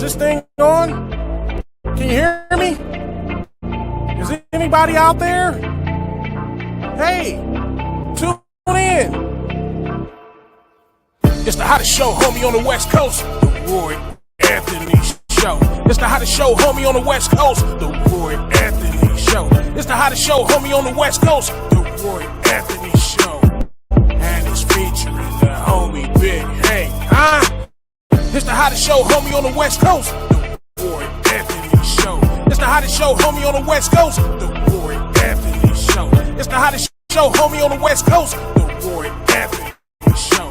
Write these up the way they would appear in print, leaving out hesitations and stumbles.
Is this thing on? Can you hear me? Is anybody out there? Hey, tune in. It's the hottest show, homie, on the West Coast. The Roy Anthony Show. It's the hottest show, homie, on the West Coast. The Roy Anthony Show. It's the hottest show, homie, on the West Coast. The Roy Anthony Show. And it's featuring the homie Big Hank. It's the hottest show, homie, on the West Coast. The Roy Anthony Show. It's the hottest show, homie, on the West Coast. The Roy Anthony Show. It's the hottest show, homie, on the West Coast. The Roy Anthony Show.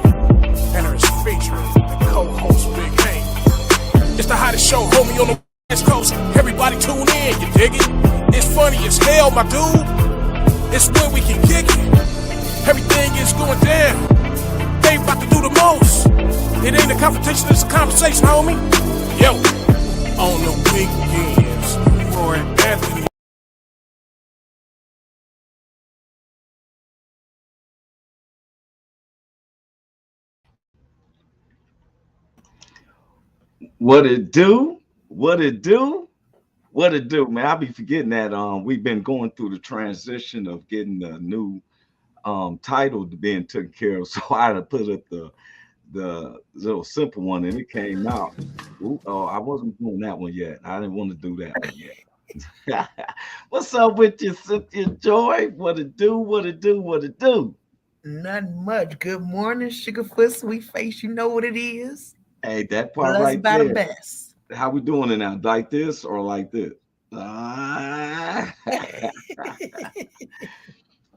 And it's featuring the co-host Big Hank. It's the hottest show, homie, on the West Coast. Everybody tune in, you dig it? It's funny as hell, my dude. It's where we can kick it. Everything is going down. They about to do the most. It ain't a confrontation, it's a conversation, homie. Yo, on the weekends, Roy Anthony. What it do? What it do? What it do, man? I be forgetting that we've been going through the transition of getting the new title being taken care of. So I had to put up the little simple one, and it came out. Ooh, oh, I wasn't doing that one yet. I didn't want to do that one yet. What's up with you, Cynthia Joi? What it do? What it do? What it do? Nothing much. Good morning, Sugarfoot, sweet face. You know what it is. Hey, that part Blessed right by there. the best. How we doing it now? Like this or like this?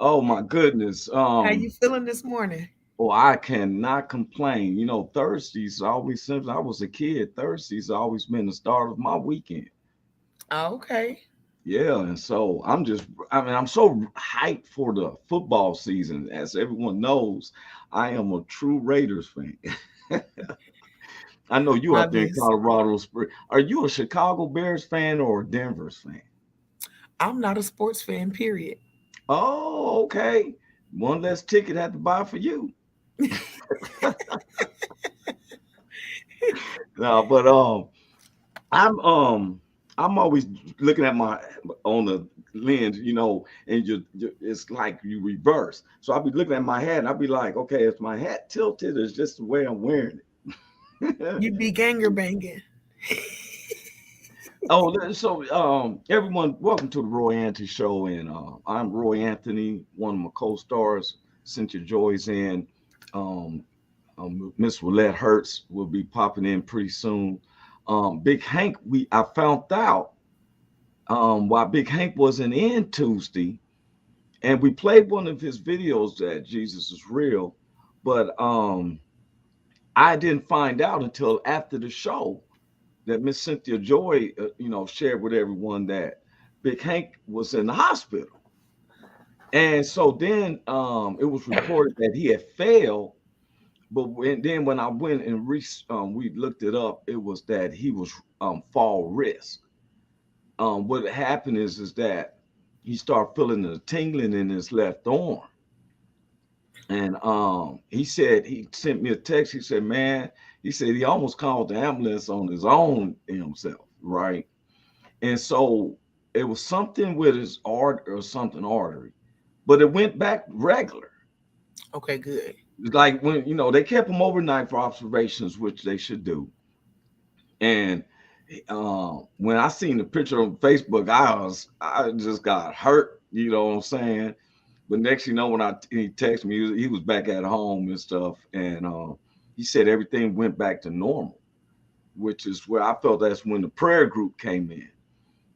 Oh my goodness. How you feeling this morning? Oh, I cannot complain. You know, Thursdays always, since I was a kid, Thursdays always been the start of my weekend. Oh, okay. Yeah, and so I'm so hyped for the football season. As everyone knows, I am a true Raiders fan. I know you out there in Colorado Springs. Are you a Chicago Bears fan or a Denver's fan? I'm not a sports fan, period. Oh, okay. One less ticket I have to buy for you. No, but I'm always looking at my on the lens, you know, and it's like you reverse. So I'll be looking at my hat and I'll be like, okay, is my hat tilted? It's just the way I'm wearing it. You'd be ganger banging. So everyone, welcome to the Roy Anthony Show, and I'm Roy Anthony. One of my co-stars, Cynthia Joi's in. Miss Willette Hurst will be popping in pretty soon. Big Hank, I found out why Big Hank wasn't in Tuesday, and we played one of his videos that Jesus is real, but I didn't find out until after the show that Miss Cynthia Joi, shared with everyone that Big Hank was in the hospital. And so then it was reported that he had failed. But when I went and we looked it up, it was that he was fall risk. What happened is that he started feeling the tingling in his left arm. And he said, he sent me a text. He said, man, he said he almost called the ambulance on his own himself, right? And so it was something with his artery, but it went back regular. Okay, good. Like when, they kept him overnight for observations, which they should do. And when I seen the picture on Facebook, I just got hurt, you know what I'm saying? But next, when he texted me, he was back at home and stuff. And he said everything went back to normal, which is where I felt that's when the prayer group came in.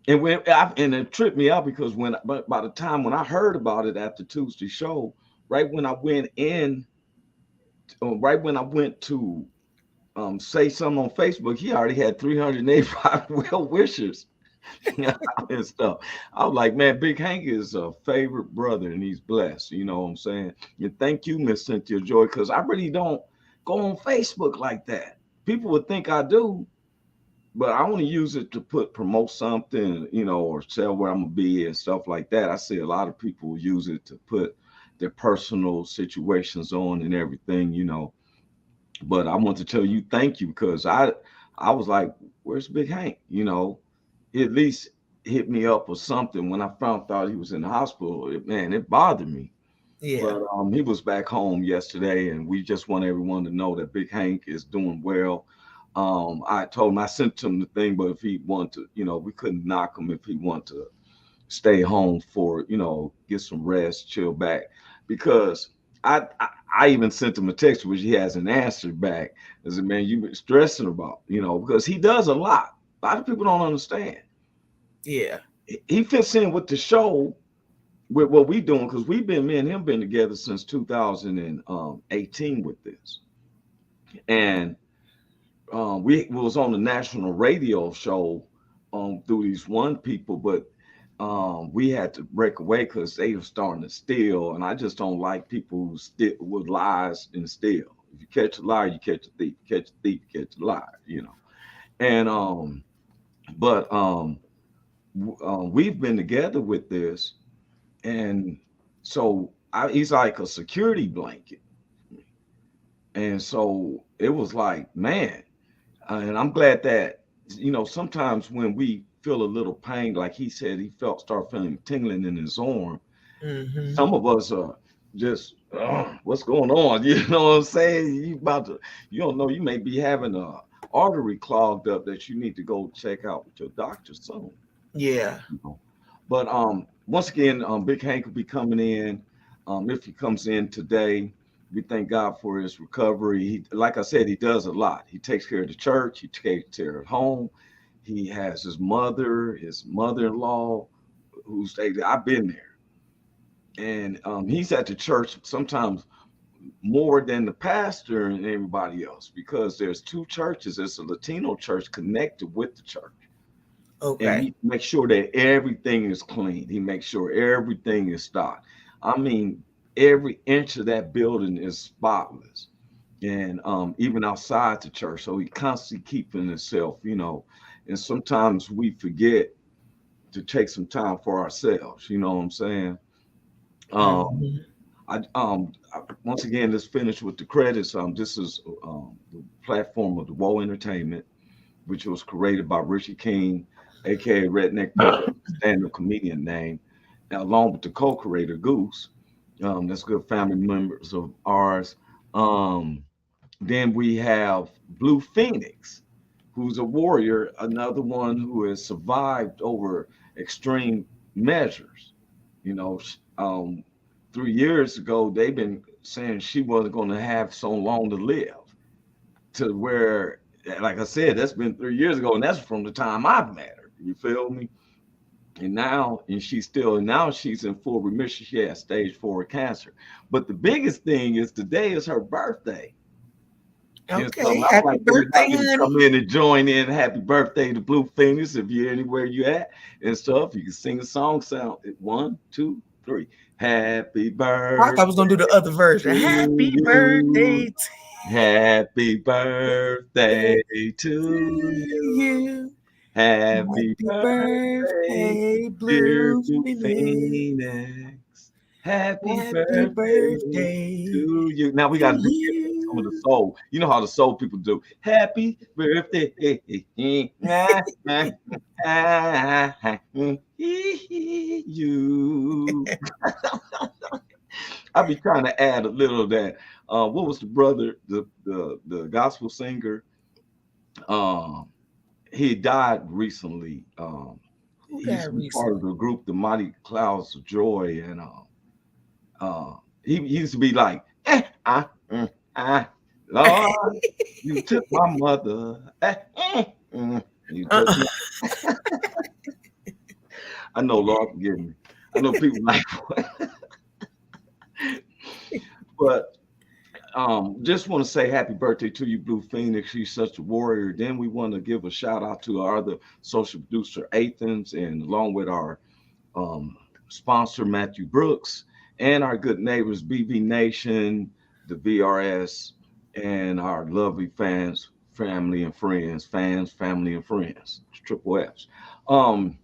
And it tripped me out because by the time when I heard about it after Tuesday show, right when I went to say something on Facebook, he already had 385 well wishers and stuff. I was like, man, Big Hank is a favorite brother and he's blessed. You know what I'm saying? And thank you, Miss Cynthia Joi, because I really don't go on Facebook like that. People would think I do, but I want to use it to promote something, or tell where I'm gonna be and stuff like that. I see a lot of people use it to put their personal situations on and everything, But I want to tell you thank you, because I I was like, "Where's Big Hank?" He at least hit me up or something. When I found out he was in the hospital, it bothered me. Yeah. But he was back home yesterday, and we just want everyone to know that Big Hank is doing well. I told him, I sent him the thing, but if he wanted to, we couldn't knock him if he wanted to stay home for, get some rest, chill back. Because I even sent him a text which he hasn't answered back. I said, man, you've been stressing about, because he does a lot. A lot of people don't understand. Yeah. He fits in with the show with what we doing, because me and him been together since 2018 with this. And we was on the national radio show through these one people, but we had to break away because they were starting to steal, and I just don't like people who steal with lies and steal. If you catch a liar, you catch a thief. Catch a thief, you catch a liar. And but we've been together with this, and so he's like a security blanket, and so it was like, man. And I'm glad that, sometimes when we feel a little pain, like he said, start feeling tingling in his arm. Mm-hmm. Some of us are just, what's going on? You know what I'm saying? You don't know, you may be having a artery clogged up that you need to go check out with your doctor soon. Yeah. But once again, Big Hank will be coming in. If he comes in today, we thank God for his recovery. Like I said, he does a lot. He takes care of the church. He takes care of home. He has his mother-in-law, who stays there. I've been there, and he's at the church sometimes more than the pastor and everybody else, because there's two churches. There's a Latino church connected with the church, and Okay. he makes sure that everything is clean. He makes sure everything is stocked. I mean, every inch of that building is spotless, and even outside the church. So he constantly keeping himself, And sometimes we forget to take some time for ourselves. You know what I'm saying? Um, Mm-hmm. Once again, let's finish with the credits. This is the platform of the Woe Entertainment, which was created by Richie King, aka Redneck Pimp, stand-up comedian name, along with the co-creator Goose. That's good family members of ours. Um, then we have Blue Phoenix, who's a warrior, another one who has survived over extreme measures. You know, 3 years ago, they've been saying she wasn't going to have so long to live, to where, like I said, that's been 3 years ago, and that's from the time I've met her. You feel me? And now she's in full remission. She has stage 4 cancer. But the biggest thing is today is her birthday. And so Okay. I would Happy like birthday, everybody to honey. come in and join in. Happy birthday to Blue Phoenix. If you're anywhere you at and stuff, you can sing a song. Sound 1, 2, 3. Happy I thought I was birthday gonna do the other version. to Happy you. birthday Happy birthday to to you. you. Happy Happy birthday, birthday, dear Blue Blue Phoenix. Phoenix. Happy Happy birthday birthday to you. Now we to got to do some of the you. soul. You know how the soul people do. Happy birthday. You. I be trying to add a little of that. What was the brother, the gospel singer? Um, he died recently. Who He used got to be part of recently? the group, the Mighty Clouds of Joy, and he used to be like, Lord, you took my mother, you took Uh-uh. my. I know, Lord, forgive me. I know people like, but just want to say happy birthday to you, Blue Phoenix. She's such a warrior. Then we want to give a shout out to our other social producer, Athens, and along with our um, sponsor, Matthew Brooks, and our good neighbors, BB Nation, the VRS, and our lovely fans, family, and friends, fans, family, and friends, triple F's. Um,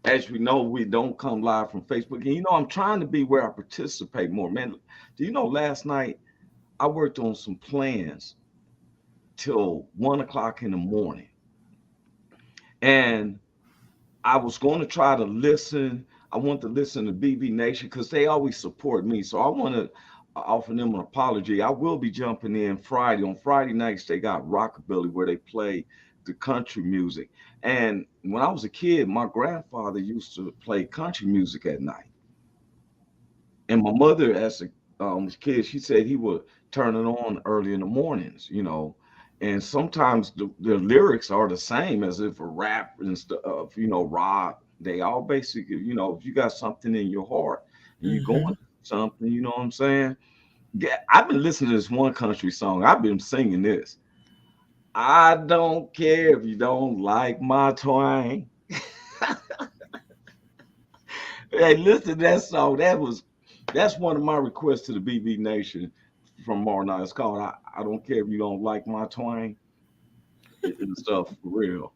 as we know, we don't come live from Facebook. And I'm trying to be where I participate more. Man, do you know last night I worked on some plans till 1 o'clock in the morning. And I was going to try to listen. I want to listen to BB Nation because they always support me. So I want to offer them an apology. I will be jumping in Friday. On Friday nights, they got Rockabilly where they play the country music. And when I was a kid, my grandfather used to play country music at night. And my mother, as a kid, she said he would turn it on early in the mornings, and sometimes the lyrics are the same as if a rap and stuff, rock. They all basically, if you got something in your heart and you're going through something, you know what I'm saying? Yeah, I've been listening to this one country song. I've been singing this. I don't care if you don't like my twang. Hey, listen to that song. That's one of my requests to the BB Nation from Martin. It's called I Don't Care If You Don't Like My Twang and stuff for real.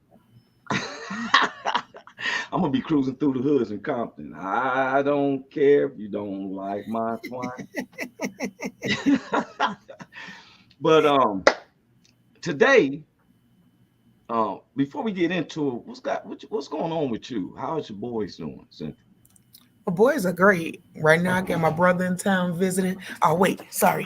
I'm gonna be cruising through the hoods in Compton. I don't care if you don't like my twang. But today, before we get into it, what's going on with you? How's your boys doing, Cynthia? My boys are great. Right now, I got my brother in town visiting. Oh, wait, sorry.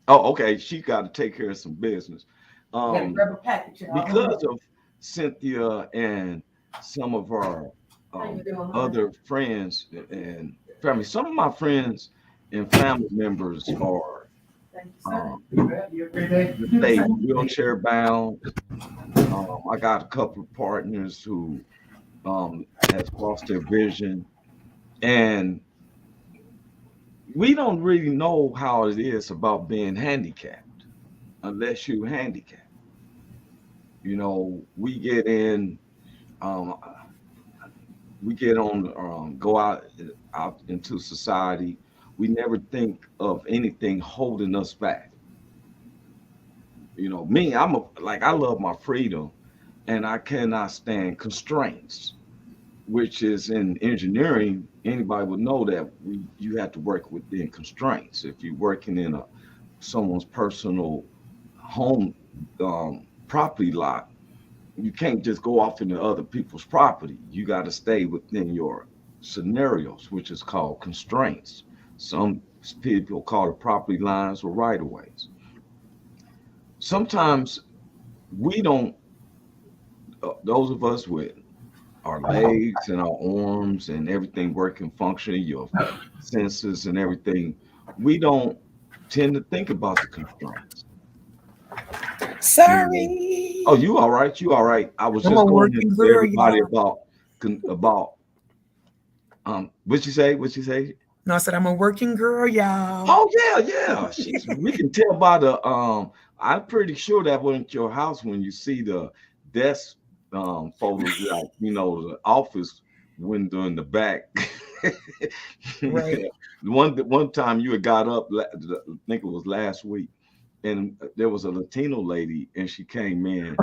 Oh, okay. She got to take care of some business. Grab a package, Because of Cynthia and some of our other friends and family, some of my friends and family members are they wheelchair bound. I got a couple of partners who has lost their vision, and we don't really know how it is about being handicapped unless you handicapped. We get in, we get on, go out into society. We never think of anything holding us back. Me, I love my freedom, and I cannot stand constraints, which is in engineering. Anybody would know that you have to work within constraints. If you're working in someone's personal home property lot, you can't just go off into other people's property. You got to stay within your scenarios, which is called constraints. Some people call it property lines or right of ways. Sometimes we don't, those of us with our legs and our arms and everything working, functioning, your senses and everything, we don't tend to think about the constraints. Sorry. Oh, you all right? You all right? I was just going to tell everybody about what you say? What you say? No, I said I'm a working girl, y'all. Oh yeah. We can tell by the I'm pretty sure that wasn't your house when you see the desk photos, like the office window in the back. Right. One time you had got up, I think it was last week, and there was a Latino lady, and she came in,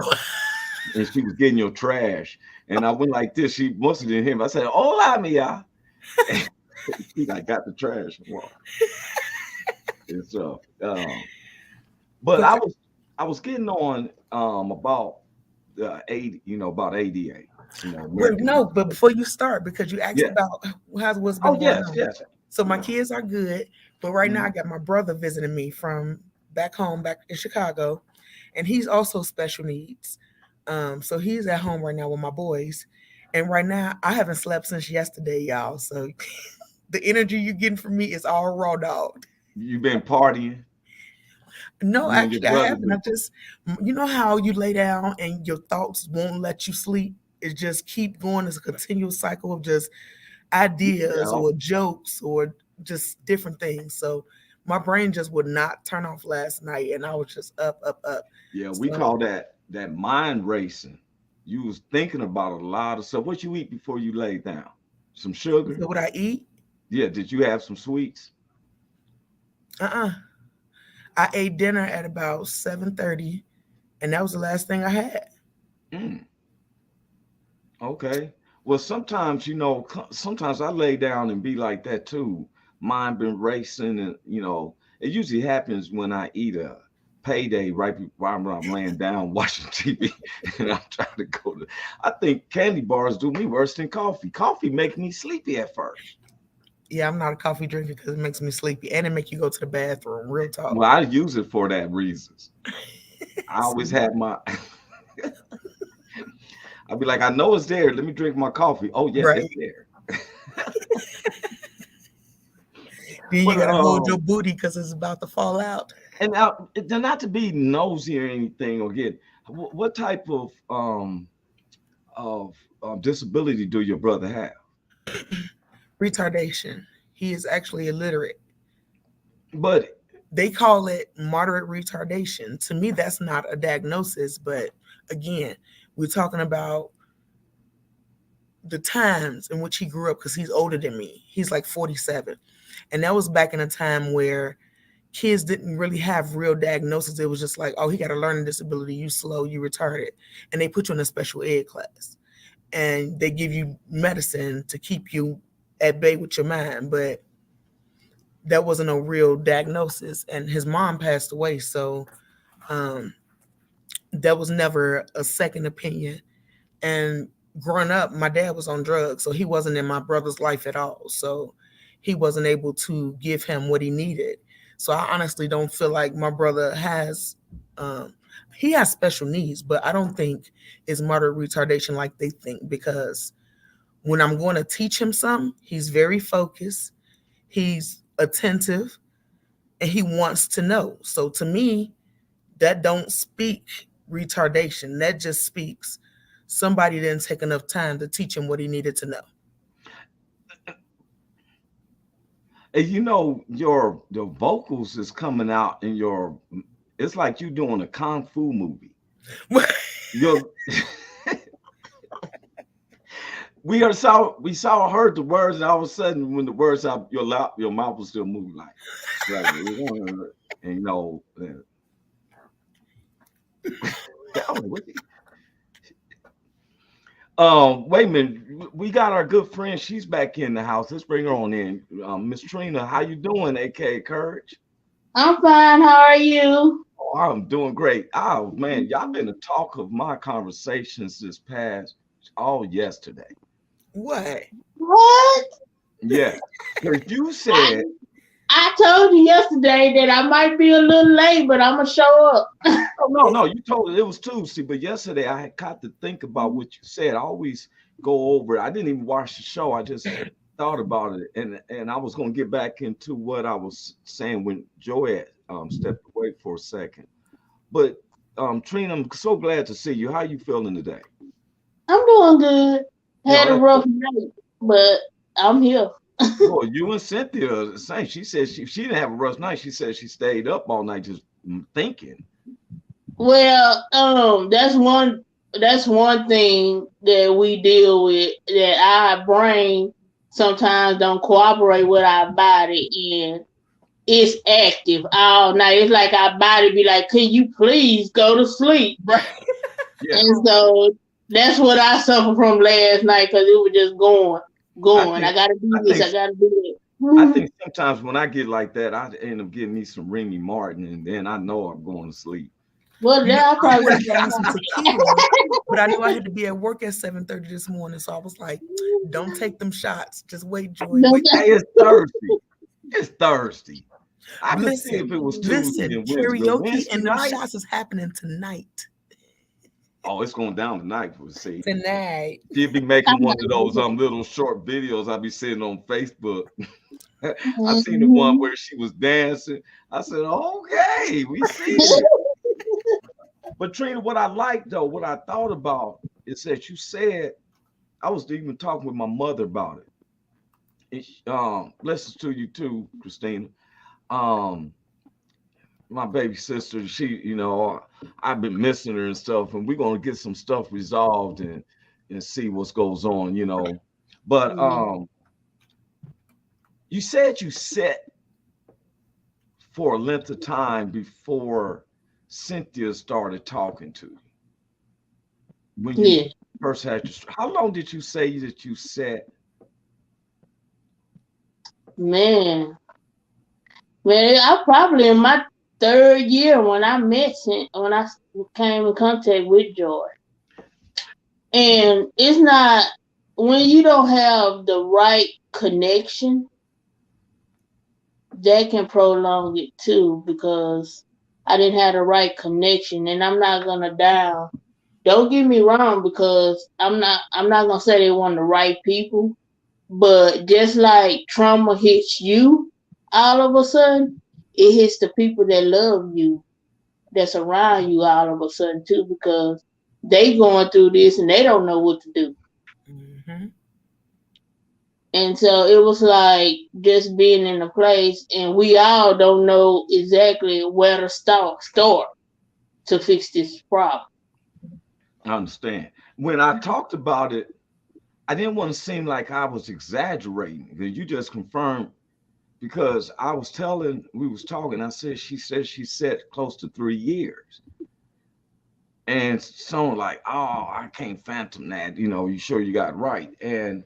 and she was getting your trash, and I went like this. She must have didn't hear me. I said, "Hola, mia." She got the trash. Wow. And so, but I was getting on about 80, about ADA. No, but before you start, because you asked about what's been going on. Yes. So my kids are good, but right now I got my brother visiting me from back home, back in Chicago, and he's also special needs. So he's at home right now with my boys, and right now I haven't slept since yesterday, y'all. So the energy you're getting from me is all raw dog. You've been partying? No, actually, I haven't. I just, how you lay down and your thoughts won't let you sleep. It just keep going. It's a continual cycle of just ideas or jokes or just different things. So my brain just would not turn off last night, and I was just up. Yeah, we call that mind racing. You was thinking about a lot of stuff. What you eat before you lay down? Some sugar? So what I eat? Yeah. Did you have some sweets? I ate dinner at about 7:30, and that was the last thing I had. Okay. Well, sometimes, sometimes I lay down and be like that too. Mind been racing, and it usually happens when I eat payday right while I'm laying down watching TV, and I'm trying to go to. I think candy bars do me worse than coffee. Coffee make me sleepy at first. Yeah, I'm not a coffee drinker because it makes me sleepy and it make you go to the bathroom. Real talk. Well, I use it for that reasons. I always had my. I'd be like, I know it's there. Let me drink my coffee. Oh yeah, right. It's there. Then you gotta hold your booty because it's about to fall out. And now, not to be nosy or anything, or get what type of disability do your brother have? Retardation. He is actually illiterate. But they call it moderate retardation. To me, that's not a diagnosis. But again, we're talking about the times in which he grew up because he's older than me. He's like 47. And that was back in a time where kids didn't really have real diagnosis. It was just like, oh, he got a learning disability. You slow, you retarded. And they put you in a special ed class. And they give you medicine to keep you at bay with your mind. But that wasn't a real diagnosis. And his mom passed away. So that was never a second opinion. And growing up, my dad was on drugs. So he wasn't in my brother's life at all. So he wasn't able to give him what he needed. So I honestly don't feel like my brother has, he has special needs, but I don't think it's moderate retardation like they think, because when I'm going to teach him something, he's very focused, he's attentive, and he wants to know. So to me, that don't speak retardation. That just speaks somebody didn't take enough time to teach him what he needed to know. And you know, your vocals is coming out in your. It's like you doing a kung fu movie. We heard the words, and all of a sudden, when the words out, your mouth was still moving like and you know. Wait a minute. We got our good friend. She's back in the house. Let's bring her on in. Miss Trina, how you doing, aka Courage? I'm fine. How are you? Oh, I'm doing great. Oh man, y'all been the talk of my conversations this past all yesterday. What? Yeah. Because you said I told you yesterday that I might be a little late, but I'm gonna show up. No, you told it was Tuesday, but yesterday I had got to think about what you said. I always go over it. I didn't even watch the show. I just thought about it, and I was gonna get back into what I was saying when Joy stepped away for a second. But Trina, I'm so glad to see you. How you feeling today? I'm doing good. Had a rough night, but I'm here. Well, you and Cynthia are the same. She said she didn't have a rough night. She said she stayed up all night just thinking. Well, that's one thing that we deal with, that our brain sometimes don't cooperate with our body, and it's active all night. It's like our body be like, "Can you please go to sleep?" Right. Yeah. And so that's what I suffered from last night, because it was just going. I gotta do this. I gotta do that. I think sometimes when I get like that, I end up getting me some Remy Martin, and then I know I'm going to sleep. Well, yeah, I probably got some tequila, but I knew I had to be at work at 7:30 this morning, so I was like, "Don't take them shots. Just wait, Joy." It's Thursday. It's Thursday. I can see if it was Tuesday. Listen, karaoke and them shots is happening tonight. Oh, it's going down tonight. We'll see. Tonight. She'll be making one of those little short videos I'll be seeing on Facebook. I seen the one where she was dancing. I said, okay, we see it. But Trina, what I like though, what I thought about is that you said, I was even talking with my mother about it. Listen to you too, Christina. My baby sister, she, you know, I've been missing her and stuff, and we're gonna get some stuff resolved and see what goes on, you know. But you said you sat for a length of time before Cynthia started talking to you. When you first had your, how long did you say that you sat? Man, I'm probably in my third year when I when I came in contact with Joy. And it's not, when you don't have the right connection, that can prolong it too, because I didn't have the right connection. And I'm not gonna down. Don't get me wrong, because I'm not gonna say they weren't the right people, but just like trauma hits you all of a sudden, it hits the people that love you, that's around you all of a sudden too, because they going through this and they don't know what to do. Mm-hmm. And so it was like just being in a place, and we all don't know exactly where to start to fix this problem. I understand. When I talked about it, I didn't want to seem like I was exaggerating because you just confirmed, because we was talking, I said, she said she said close to 3 years. And someone like, oh, I can't phantom that. You sure you got it right? And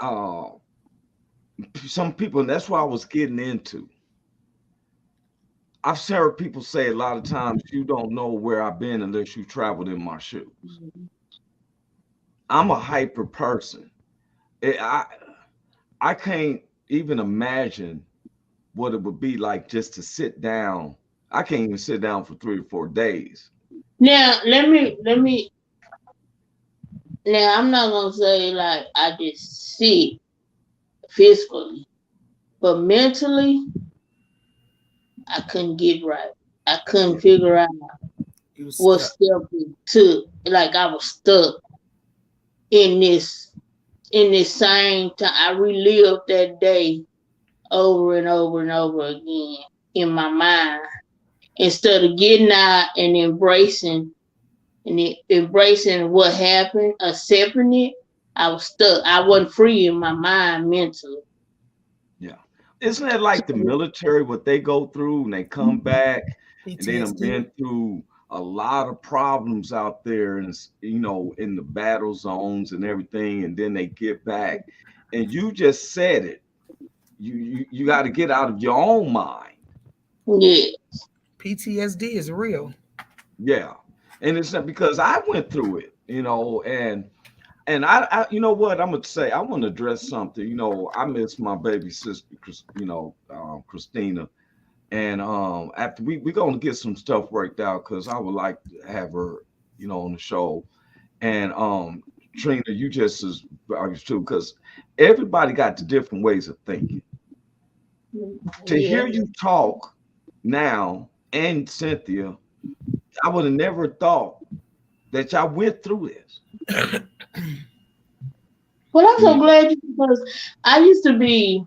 uh, some people, and that's what I was getting into. I've heard people say a lot of times, you don't know where I've been unless you traveled in my shoes. Mm-hmm. I'm a hyper person. I can't even imagine what it would be like just to sit down. I can't even sit down for 3 or 4 days. Now let me now I'm not gonna say like I just sit physically, but mentally I couldn't get right. I couldn't figure out You was what stuck. step it took. Like I was stuck in this same time. I relived that day over and over and over again in my mind, instead of getting out and embracing what happened, accepting it. I was stuck. I wasn't free in my mind mentally. Yeah. Isn't that like the military, what they go through and they come back and they done PTSD. been through a lot of problems out there and in the battle zones and everything, and then they get back. And you just said it. You got to get out of your own mind. Yeah. PTSD is real. Yeah. And it's not because I went through it, and I you know what I'm gonna say. I want to address something. I miss my baby sister, Christina, and after we gonna get some stuff worked out because I would like to have her, on the show. And Trina, you just as valuable too, because everybody got the different ways of thinking. To Yeah. hear you talk now, and Cynthia, I would have never thought that y'all went through this. Well, I'm so You- glad because I used to be,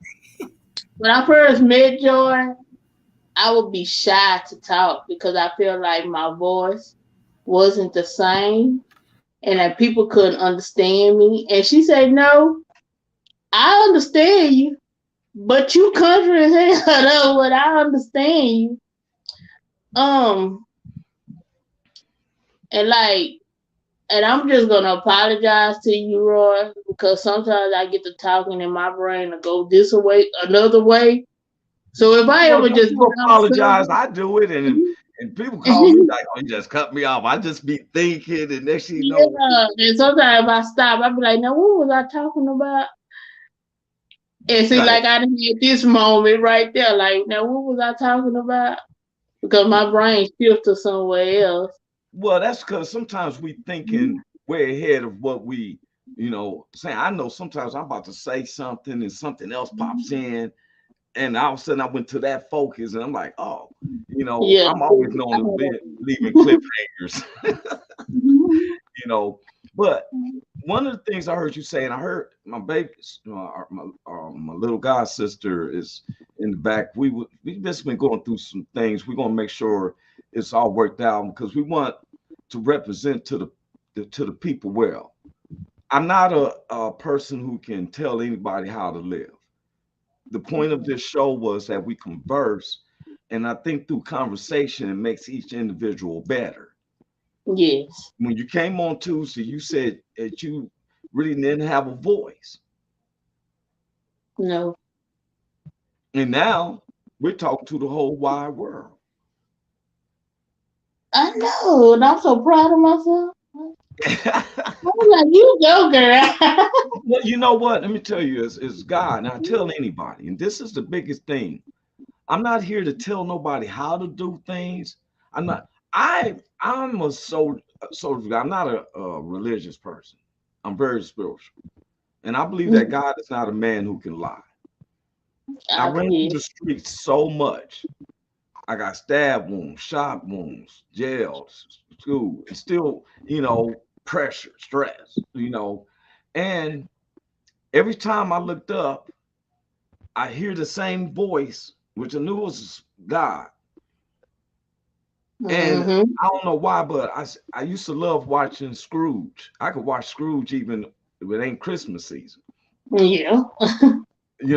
when I first met Joy, I would be shy to talk because I feel like my voice wasn't the same and that people couldn't understand me. And she said, "No, I understand you, but you country as hell though, but I understand you." Um, and like, and I'm just gonna apologize to you, Roy, because sometimes I get to talking in my brain to go this way, another way. So if I Well, ever don't just you get off apologize. subject, I do it, and people call me like, "Oh, you just cut me off." I just be thinking, and next thing you know, yeah, and sometimes if I stop, I be like, "Now what was I talking about?" And see, right. like I done had this moment right there, like, now what was I talking about? Because my brain shifted somewhere else. Well, that's because sometimes we thinking way ahead of what we, saying. I know sometimes I'm about to say something and something else pops in, and all of a sudden I went to that focus, and I'm like, oh, Yeah. I'm always known as leaving cliffhangers, you know. But one of the things I heard you say, and I heard my baby, my little god sister is in the back. We've just been going through some things. We're gonna make sure it's all worked out because we want to represent to the people well. I'm not a person who can tell anybody how to live. The point of this show was that we converse, and I think through conversation, it makes each individual better. Yes. When you came on Tuesday, you said that you really didn't have a voice. No. And now we're talking to the whole wide world. know, and I'm so proud of myself. I'm like, you go, girl. Well, you know what? Let me tell you, it's God. And I tell anybody, and this is the biggest thing. I'm not here to tell nobody how to do things. I'm not. I'm a so I'm not a religious person. I'm very spiritual, and I believe that God is not a man who can lie. I ran through the streets so much. I got stab wounds, shot wounds, jails, school, and still, pressure, stress, and every time I looked up, I hear the same voice, which I knew was God. And I don't know why, but I used to love watching Scrooge. I could watch Scrooge even if it ain't Christmas season. Yeah. You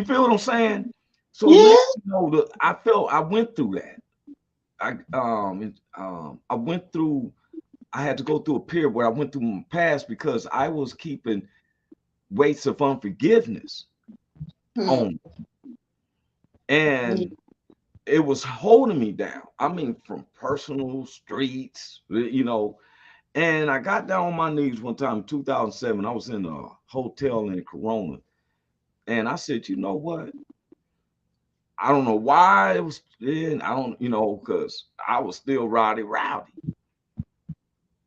feel what I'm saying? So I went through that. I went through. I had to go through a period where I went through my past because I was keeping weights of unforgiveness on, and it was holding me down. I mean, from personal streets, And I got down on my knees one time in 2007. I was in a hotel in Corona, and I said, you know what? I don't know why it was then. I don't, because I was still rowdy.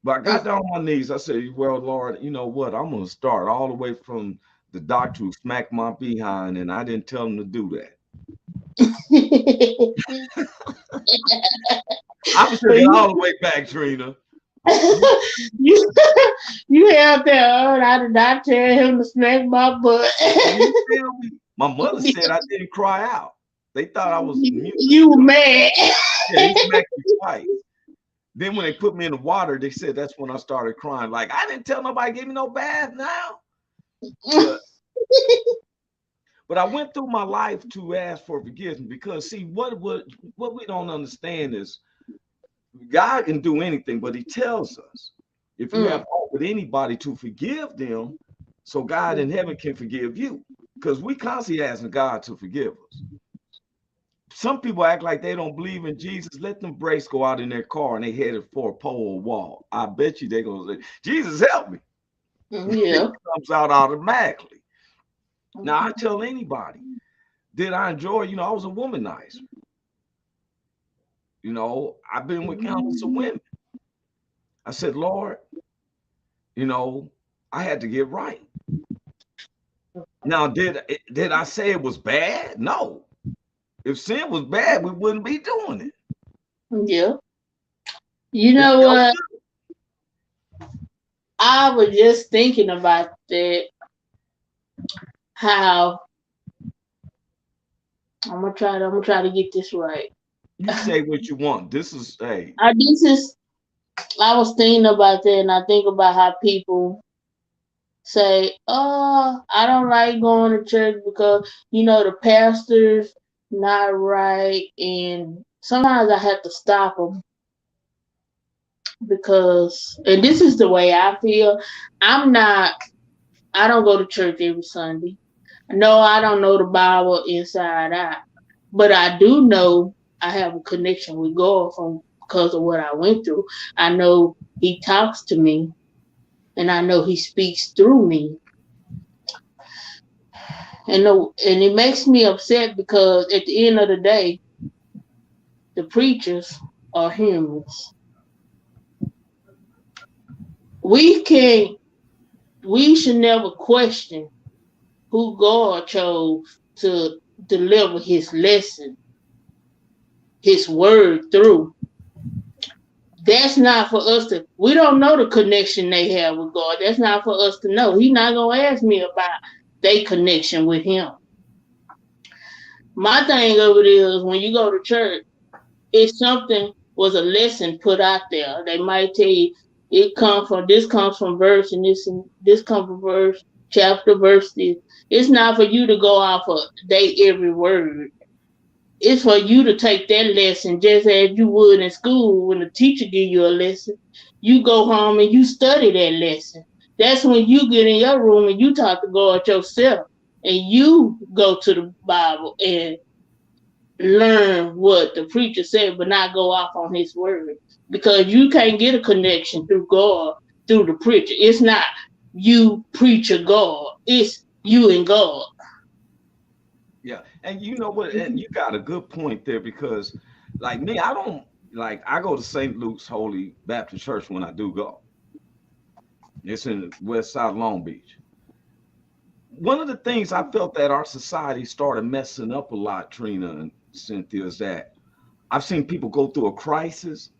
But I got down on my knees. I said, well, Lord, you know what? I'm going to start all the way from the doctor who smacked my behind, and I didn't tell him to do that. I'm taking all the way back, Trina. you have that. I did not tell him to smack my butt. My mother said I didn't cry out. They thought I was mute. You were mad. Yeah, he smacked me twice. Then when they put me in the water, they said that's when I started crying. Like, I didn't tell nobody, give me no bath now. But I went through my life to ask for forgiveness because, see, what we don't understand is God can do anything, but he tells us if you have fault with anybody to forgive them, so God in heaven can forgive you. Because we constantly asking God to forgive us. Some people act like they don't believe in Jesus. Let them brakes go out in their car and they headed for a pole or wall. I bet you they're going to say, Jesus, help me. Yeah. It comes out automatically. Now, I tell anybody, did I enjoy, I was a womanizer. I've been with countless of women. I said, Lord, I had to get right. Now, did I say it was bad? No. If sin was bad, we wouldn't be doing it. Yeah. You know what? I was just thinking about that. How I'm gonna try to get this right. You say what you want. This is I was thinking about that, and I think about how people say, "Oh, I don't like going to church because the pastor's not right," and sometimes I have to stop them because, and this is the way I feel. I don't go to church every Sunday. No, I don't know the Bible inside out, but I do know I have a connection with God because of what I went through. I know he talks to me, and I know he speaks through me. And it makes me upset because at the end of the day, the preachers are humans. We should never question who God chose to deliver his lesson, his word through. That's not for us we don't know the connection they have with God. That's not for us to know. He's not going to ask me about their connection with him. My thing of it is when you go to church, if something was a lesson put out there, they might tell you this comes from verse and this comes from verse, chapter, verse this. It's not for you to go off of every word. It's for you to take that lesson just as you would in school when the teacher give you a lesson. You go home and you study that lesson. That's when you get in your room and you talk to God yourself and you go to the Bible and learn what the preacher said, but not go off on his word. Because you can't get a connection through God, through the preacher. It's not you preacher God. It's you and God. Yeah. And you know what? And you got a good point there because like me, I go to St. Luke's Holy Baptist Church when I do go. It's in the west side of Long Beach. One of the things I felt that our society started messing up a lot, Trina and Cynthia, is that I've seen people go through a crisis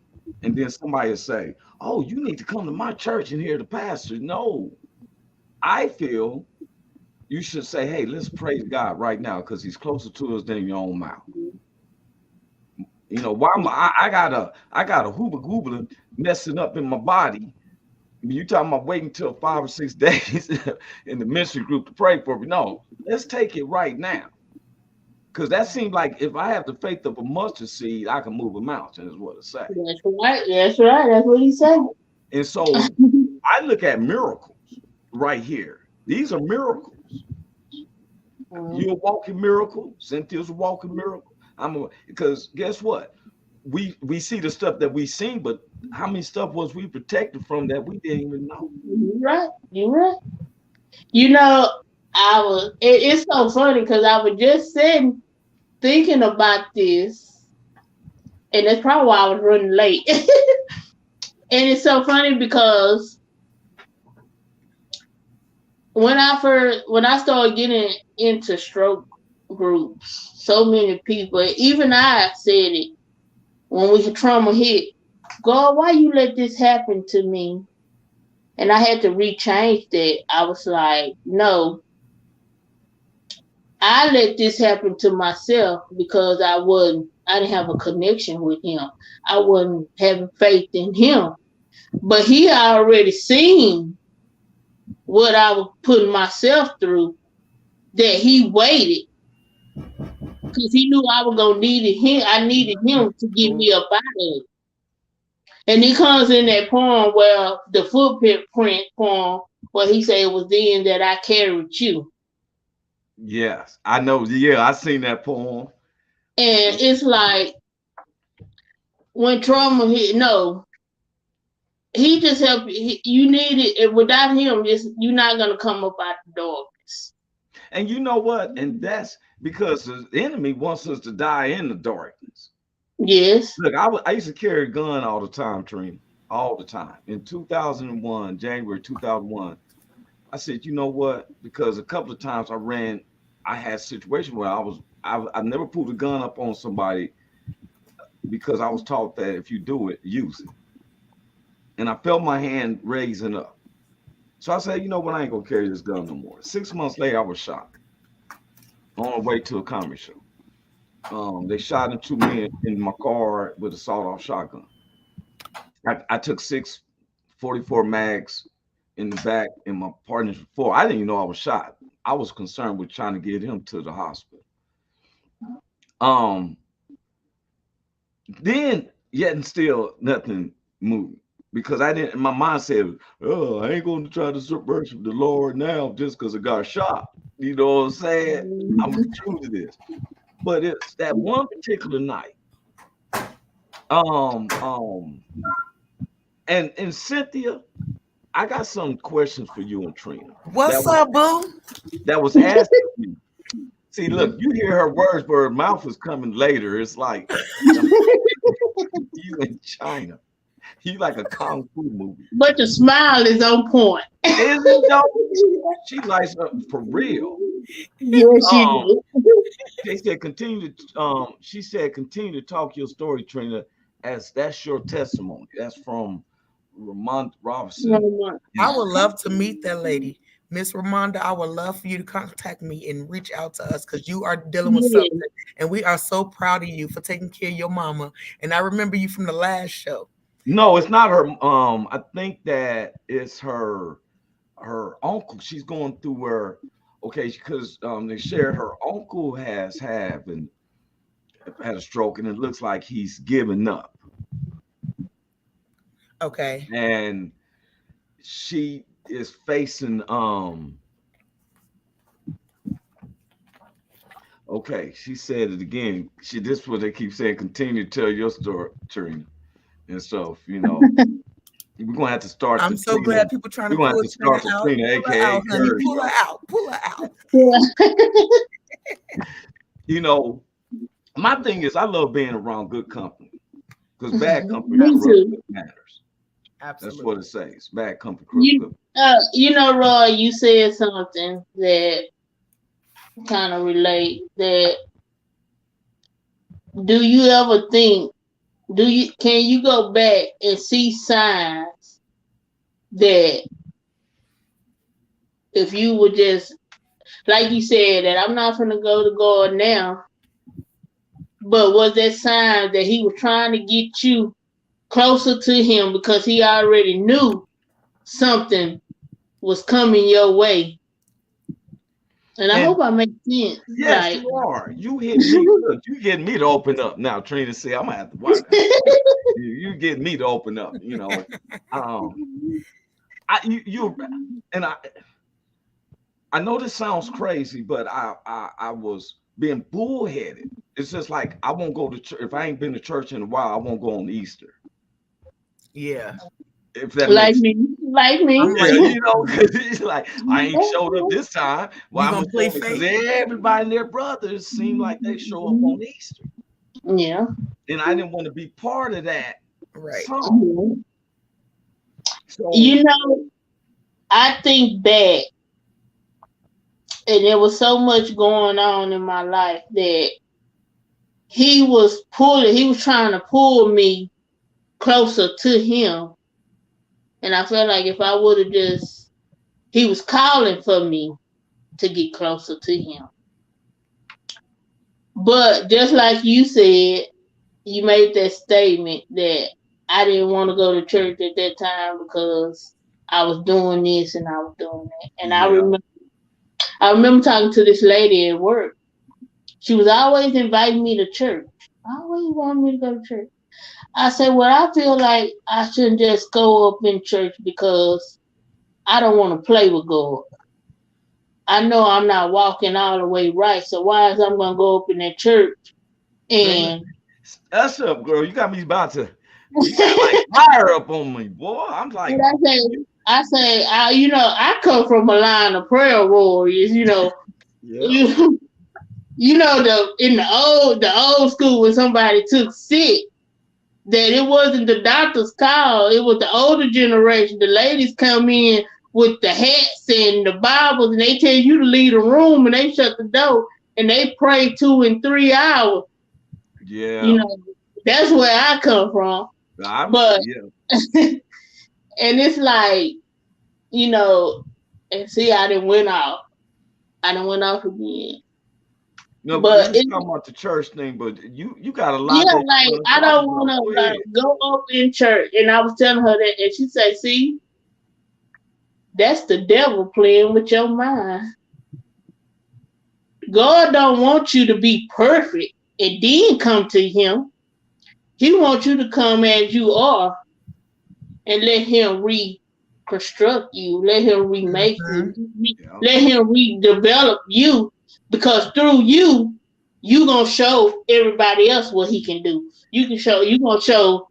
and then somebody will say, "Oh, you need to come to my church and hear the pastor." No, I feel you should say, "Hey, let's praise God right now because he's closer to us than your own mouth." You know, why I got a hooba gooba messing up in my body. You talking about waiting till 5 or 6 days in the ministry group to pray for me? No, let's take it right now. Because that seems like if I have the faith of a mustard seed, I can move a mountain, is what it says. That's right. That's right. That's what he said. And so I look at miracles right here. These are miracles. You're a walking miracle. Cynthia's a walking miracle. Because guess what? We see the stuff that we seen, but how many stuff was we protected from that we didn't even know? You're right. You're right. You know, it's so funny because I was just sitting thinking about this, and that's probably why I was running late. And it's so funny because when I started getting into stroke groups, so many people, even I said it when we had trauma hit. God, why you let this happen to me? And I had to rechange that. I was like, no, I let this happen to myself because I didn't have a connection with him. I wasn't having faith in him. But he already seen what I was putting myself through, that he waited. Because he knew I was gonna need him. I needed him to get me up out of it. And he comes in that poem where the footprint poem where he said it was then that I carried you. Yes, I know. Yeah, I seen that poem. And it's like when trauma hit, no, he just helped you needed it. Without him, you're not gonna come up out the darkness. And you know what? And that's because the enemy wants us to die in the darkness. Yes. Look, I used to carry a gun all the time, Trina, all the time. In 2001, January 2001, I said, you know what? Because a couple of times I had situations where I never pulled a gun up on somebody because I was taught that if you do it, use it. And I felt my hand raising up. So I said, you know what? I ain't gonna carry this gun no more. 6 months later, I was shot on the way to a comedy show. They shot into me in my car with a sawed-off shotgun. I took 6.44 mags in the back, and my partner's 4. I didn't even know I was shot. I was concerned with trying to get him to the hospital. Then yet and still nothing moved because I didn't. My mind said, "Oh, I ain't going to try to subvert the Lord now just because I got shot." You know what I'm saying? I'm true to this. But it's that one particular night. And Cynthia, I got some questions for you and Trina. What's up, boo? That was asked of me. See, look, you hear her words, but her mouth is coming later. It's like you in China. You like a kung fu movie. But the smile is on point. Isn't it though? She likes her for real. Yes, she did. They said she said continue to talk your story, Trina, as that's your testimony. That's from Ramon Robinson. I would love to meet that lady. Miss Ramonda, I would love for you to contact me and reach out to us because you are dealing with something. And we are so proud of you for taking care of your mama. And I remember you from the last show. No, it's not her. I think that it's her uncle. She's going through her, okay, because they shared her uncle has had a stroke, and it looks like he's given up. Okay. And she is facing Okay, she said it again. This is what they keep saying. Continue to tell your story, Trina. And so, we're gonna have to start. I'm so glad people trying to We're gonna have pull to Trina start the out. Trina, Pull her aka out, honey. Curry. Pull her out. Pull her out. My thing is, I love being around good company because bad company Me corrupts too. good manners. Absolutely. That's what it says. Bad company corrupts good. Roy, you said something that kind of relate. That do you ever think? Can you go back and see signs that if you would just, like you said, that I'm not gonna go to God now, but was that sign that He was trying to get you closer to Him because He already knew something was coming your way? And I hope I make sense. Yes, you are. You hit me. Look, you getting me to open up now, Trina. See, I'm gonna have to watch. You getting me to open up. I know this sounds crazy, but I was being bullheaded. It's just like I won't go to church if I ain't been to church in a while. I won't go on Easter. Yeah. If that like makes me, like me. because it's like I ain't showed up this time. Well, I'm gonna play because everybody and their brothers seem like they show up on Easter. Yeah. And I didn't want to be part of that. Right. Song. So, I think back, and there was so much going on in my life that he was trying to pull me closer to Him. And I felt like if I would have He was calling for me to get closer to Him. But just like you said, you made that statement that I didn't want to go to church at that time because I was doing this and I was doing that. And I remember talking to this lady at work. She was always inviting me to church. Always wanted me to go to church. I said, well, I feel like I shouldn't just go up in church because I don't want to play with God. I know I'm not walking all the way right, so why is I'm gonna go up in that church and that's up, girl. You got me about to. You got like fire up on me, boy. I'm like. I say, I come from a line of prayer warriors. Yeah. In the old school when somebody took sick, that it wasn't the doctor's call. It was the older generation. The ladies come in with the hats and the Bibles, and they tell you to leave the room, and they shut the door, and they pray 2 and 3 hours. Yeah. That's where I come from. And it's like, and see, I done went off again. No, but you're talking about the church thing, but you got a lot. Yeah, I don't want to go up in church. And I was telling her that, and she said, see, that's the devil playing with your mind. God don't want you to be perfect and then come to Him. He wants you to come as you are and let Him reconstruct you, let Him remake you, let Him redevelop you, because through you gonna show everybody else what He can do. You gonna show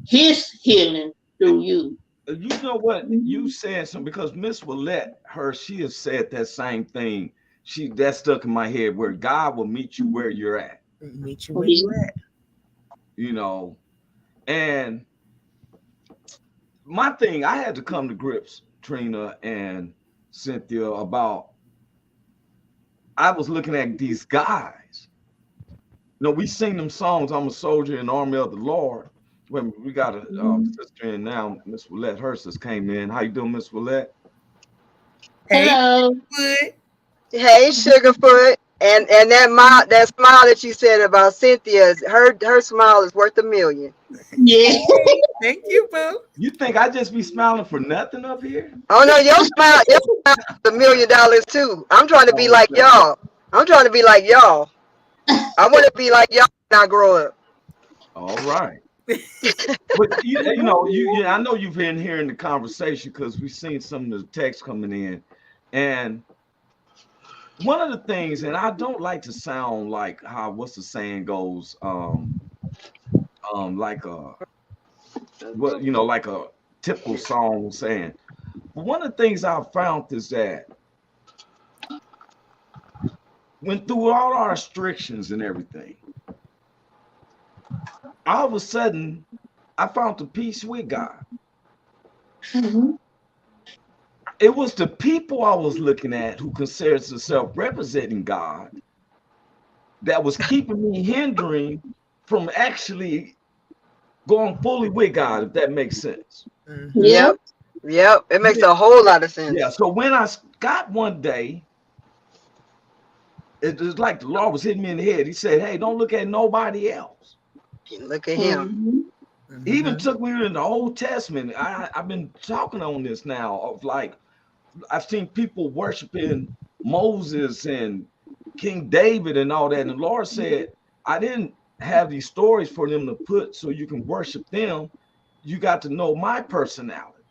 His healing through you. You know what? You said something because Miss Willette Hurst, she has said that same thing. That stuck in my head where God will meet you where you're at. Meet you where you're at. And my thing, I had to come to grips, Trina and Cynthia, about I was looking at these guys. We sing them songs, I'm a soldier in the army of the Lord. When we got a sister in now, Miss Willette Hurst just came in. How you doing, Miss Willette? Hello. Hey, Sugarfoot. And that smile that you said about Cynthia, her smile is worth $1 million. Yeah. Thank you, boo. You think I just be smiling for nothing up here? Oh no, your smile is $1 million too. I'm trying to be like y'all. I want to be like y'all when I grow up. All right. But I know you've been hearing the conversation because we've seen some of the text coming in, and one of the things, and I don't like to sound like how what's the saying goes, like a what like a typical song saying. But one of the things I've found is that when through all our restrictions and everything, all of a sudden I found the peace with God. Mm-hmm. It was the people I was looking at who considered themselves representing God that was keeping me hindering from actually going fully with God, if that makes sense. Mm-hmm. Yep. Yep. It makes a whole lot of sense. Yeah. So when I got one day, it was like the Lord was hitting me in the head. He said, "Hey, don't look at nobody else." Look at him. Mm-hmm. He even took me in the Old Testament. I've been talking on this now of like I've seen people worshiping Moses and King David and all that. And the Lord said, I didn't have these stories for them to put so you can worship them. You got to know my personality.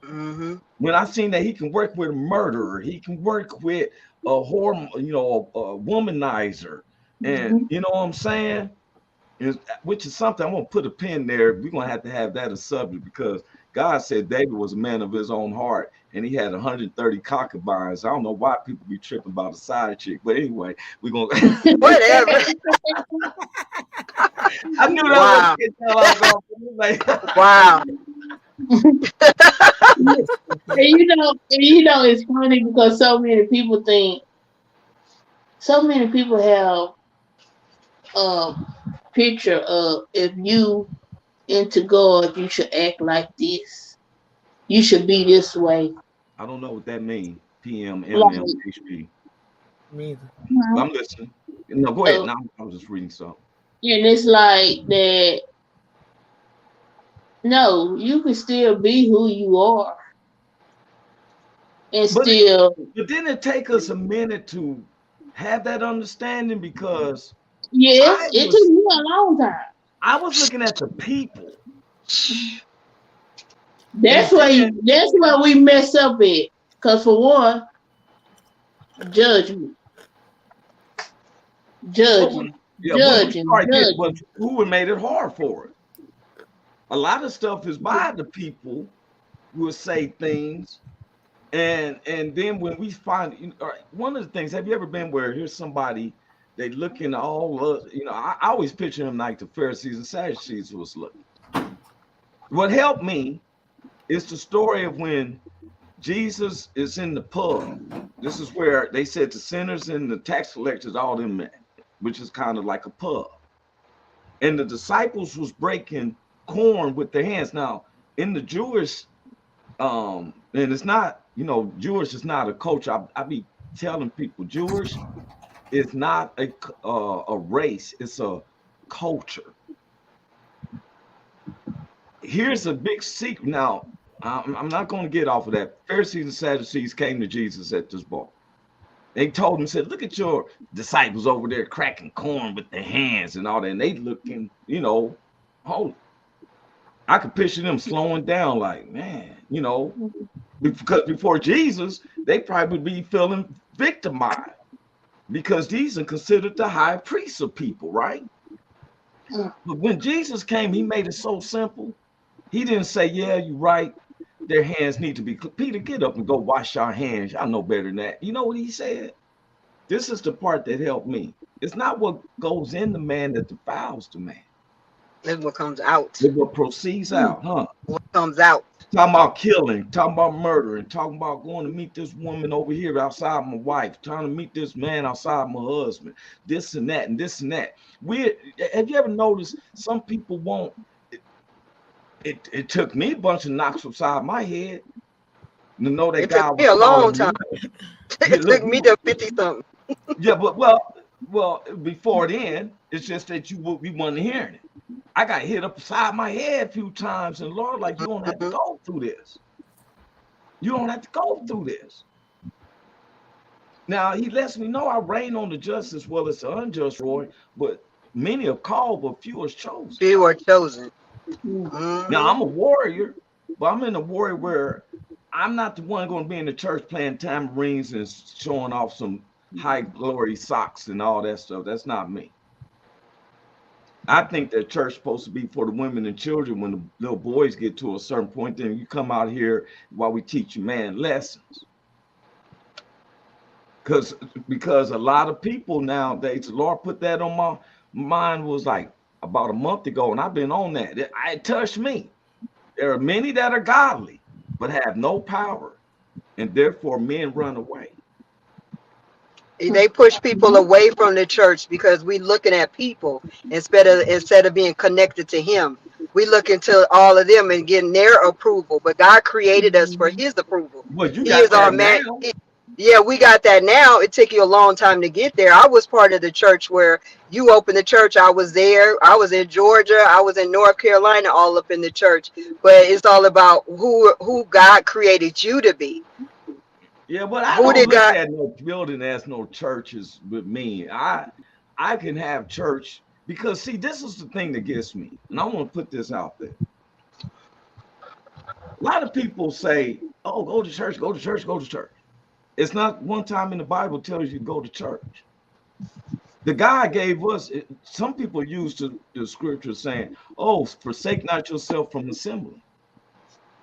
Mm-hmm. When I seen that he can work with a murderer, he can work with a whore, a womanizer. And Mm-hmm. you know what I'm saying? Which is something I'm gonna put a pin there. We're gonna have to have that a subject because God said David was a man of his own heart and he had 130 concubines. I don't know why people be tripping about a side chick, but anyway, we're gonna Whatever. I knew that Wow. was like, Wow. And it's funny because so many people have a picture of if you into God, you should act like this. You should be this way. I don't know what that means. PM, Like, MM, HP. Me either. I'm listening. No, go ahead. Now I was just reading something. and it's like that. No, you can still be who you are, and But still. didn't it take us a minute to have that understanding because Yes, it took me a long time. I was looking at the people. That's where we mess up at. Cause for one, judgment. Judging. But who made it hard for it? A lot of stuff is by the people who will say things. And then when we find, one of the things, have you ever been where here's somebody, they looking all, I always picture them like the Pharisees and Sadducees was looking. What helped me is the story of when Jesus is in the pub. This is where they said the sinners and the tax collectors, all them met, which is kind of like a pub. And the disciples was breaking corn with their hands. Now, in the Jewish, and it's not, Jewish is not a culture. I be telling people, Jewish is not a race. It's a culture. Here's a big secret. Now, I'm not going to get off of that. Pharisees and Sadducees came to Jesus at this bar. They told him, said, look at your disciples over there cracking corn with their hands and all that. And they looking, holy. I could picture them slowing down like, man, because before Jesus, they probably would be feeling victimized because these are considered the high priests of people, right? But when Jesus came, he made it so simple. He didn't say, yeah, you're right. Their hands need to be clean. Peter, get up and go wash your hands. Y'all know better than that. You know what he said? This is the part that helped me. It's not what goes in the man that defiles the man. It's what comes out. It's what proceeds out, huh? What comes out. Talking about killing, talking about murdering, talking about going to meet this woman over here outside my wife, trying to meet this man outside my husband, this and that and this and that. Have you ever noticed some people won't? It took me a bunch of knocks upside my head to know that God was a long time. It took me to 50-something. Yeah, but well, before then, it's just that we weren't hearing it. I got hit upside my head a few times, and Lord, like, you don't have to go through this. You don't have to go through this. Now, he lets me know I reign on the just as well as the unjust, Roy, but many are called, but few are chosen. Few are chosen. Now, I'm a warrior, but I'm in a warrior where I'm not the one going to be in the church playing tambourines and showing off some high glory socks and all that stuff. That's not me. I think that church is supposed to be for the women and children. When the little boys get to a certain point, then you come out here while we teach you man lessons. Because a lot of people nowadays, the Lord put that on my mind was like about a month ago, and I've been on that. It touched me. There are many that are godly, but have no power, and therefore men run away. They push people away from the church because we looking at people instead of being connected to him. We look into all of them and getting their approval. But God created us for his approval. Well, you he got is our man. Yeah, we got that now. It took you a long time to get there. I was part of the church where you opened the church. I was there. I was in Georgia. I was in North Carolina, all up in the church. But it's all about who God created you to be. Yeah, but I don't look at no building as no churches with me. I can have church because, see, this is the thing that gets me. And I want to put this out there. A lot of people say, oh, go to church, go to church, go to church. It's not one time in the Bible tells you to go to church. The God gave us, some people use the scripture saying, oh, forsake not yourself from assembly.